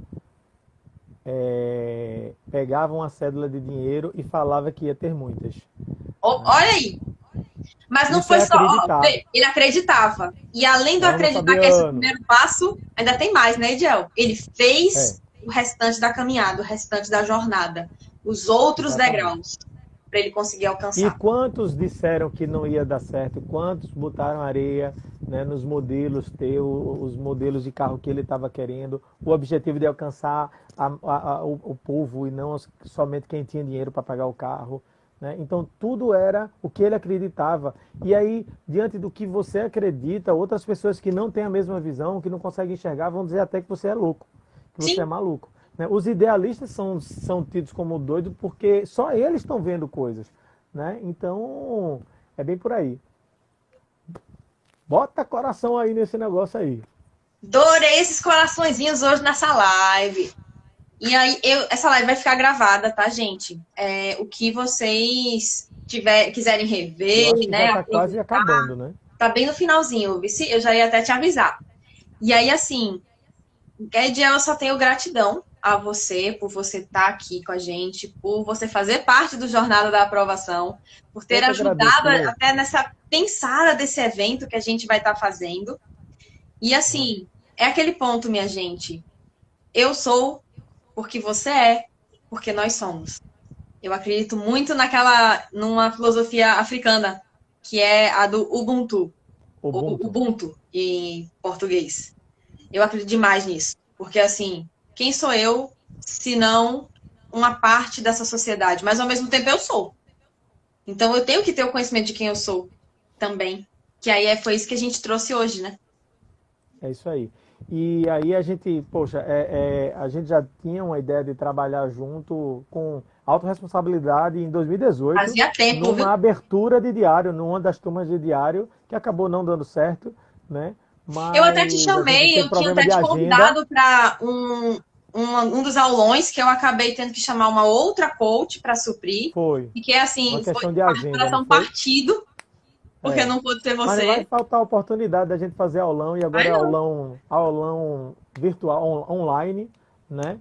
uma cédula de dinheiro e falava que ia ter muitas. Olha aí. Mas não Isso foi é só. acreditar. Ele acreditava. E além do Eu não acreditar sabia, que esse Ana. primeiro passo, ainda tem mais, né, Ediel? Ele fez o restante da caminhada, o restante da jornada. Os outros Exatamente. degraus para ele conseguir E alcançar. quantos disseram que não ia dar certo? Quantos botaram areia, né, nos modelos, os modelos de carro que ele estava querendo, o objetivo de alcançar o povo e não somente quem tinha dinheiro para pagar o carro. Né? Então, tudo era o que ele acreditava. E aí, diante do que você acredita, outras pessoas que não têm a mesma visão, que não conseguem enxergar, vão dizer até que você é louco, que você Sim. é maluco. Né? Os idealistas são tidos como doidos porque só eles estão vendo coisas. Né? Então, é bem por aí. Bota coração aí nesse negócio aí. Adorei esses coraçõezinhos hoje nessa live. E aí, essa live vai ficar gravada, tá, gente? O que vocês quiserem Eu rever, acho que já né? está quase acabando, né? Tá bem no finalzinho, Vici, eu já ia até te avisar. E aí, assim, Ediel, eu só tenho gratidão a você por você estar aqui com a gente, por você fazer parte do Jornada da Aprovação, por ter Eu que ajudado agradeço, Lu. até nessa pensada desse evento que a gente vai estar fazendo. E assim, é aquele ponto, minha gente. Eu sou porque você é, porque nós somos. Eu acredito muito numa filosofia africana, que é a do Ubuntu. Ubuntu. Ubuntu em português. Eu acredito demais nisso. Porque, assim, quem sou eu se não uma parte dessa sociedade? Mas, ao mesmo tempo, eu sou. Então, eu tenho que ter o conhecimento de quem eu sou também. Que aí foi isso que a gente trouxe hoje, né? É isso aí. E aí a gente, poxa, a gente já tinha uma ideia de trabalhar junto com autorresponsabilidade em 2018, Fazia tempo, numa viu? abertura de diário, numa das turmas de diário, que acabou não dando certo, né? Mas Eu até te a gente chamei, teve eu tinha problema até de te agenda. convidado para um dos aulões que eu acabei tendo que chamar uma outra coach para suprir. Foi. E que é assim, Uma questão foi de uma agenda, não coração foi? partido, porque não pôde ser Mas não vai você. faltar a oportunidade da gente fazer aulão, e agora Ai, é não. aulão virtual, online, né?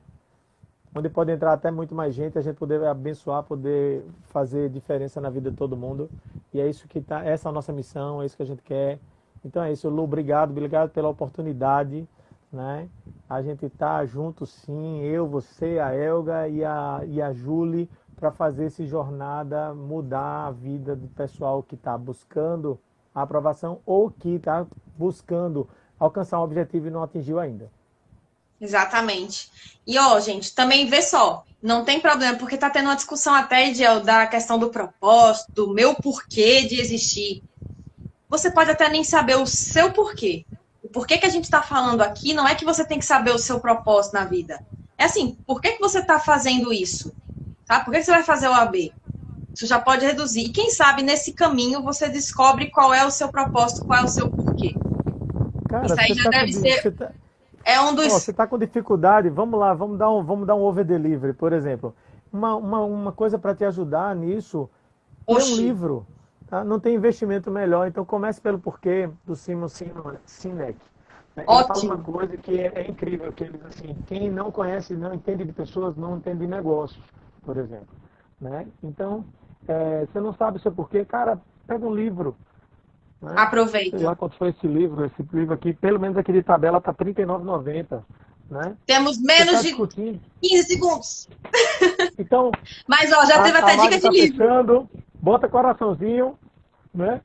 Onde pode entrar até muito mais gente, a gente poder abençoar, poder fazer diferença na vida de todo mundo. E é isso que tá, essa é a nossa missão, é isso que a gente quer. Então é isso, Lu, obrigado pela oportunidade, né? A gente tá junto sim, eu, você, a Elga e a Julie, para fazer essa jornada mudar a vida do pessoal que está buscando a aprovação ou que está buscando alcançar um objetivo e não atingiu ainda. Exatamente. E, ó, gente, também vê só, não tem problema, porque tá tendo uma discussão até, Ediel, da questão do propósito, do meu porquê de existir. Você pode até nem saber o seu porquê. O porquê que a gente está falando aqui não é que você tem que saber o seu propósito na vida. É assim, por que você está fazendo isso? Tá? Por que você vai fazer o AB? Isso já pode reduzir. E quem sabe nesse caminho você descobre qual é o seu propósito, qual é o seu porquê. Cara, Isso aí já deve ser. É um dos. Você está com dificuldade, vamos lá, vamos dar um over delivery, por exemplo. Uma coisa para te ajudar nisso, lê um livro. Tá? Não tem investimento melhor, então comece pelo porquê do Simon Sinek. Ele fala uma coisa que é incrível, que ele diz assim, quem não conhece, não entende de pessoas, não entende de negócios, por exemplo. Né? Então, você não sabe o seu porquê, cara, pega um livro. Né? Aproveita. Sei lá quanto foi esse livro aqui, pelo menos aqui de tabela tá R$ 39,90. Né? Temos menos de 15 segundos. Então, mas ó, já teve até dica de livro. Fechando, bota coraçãozinho, né?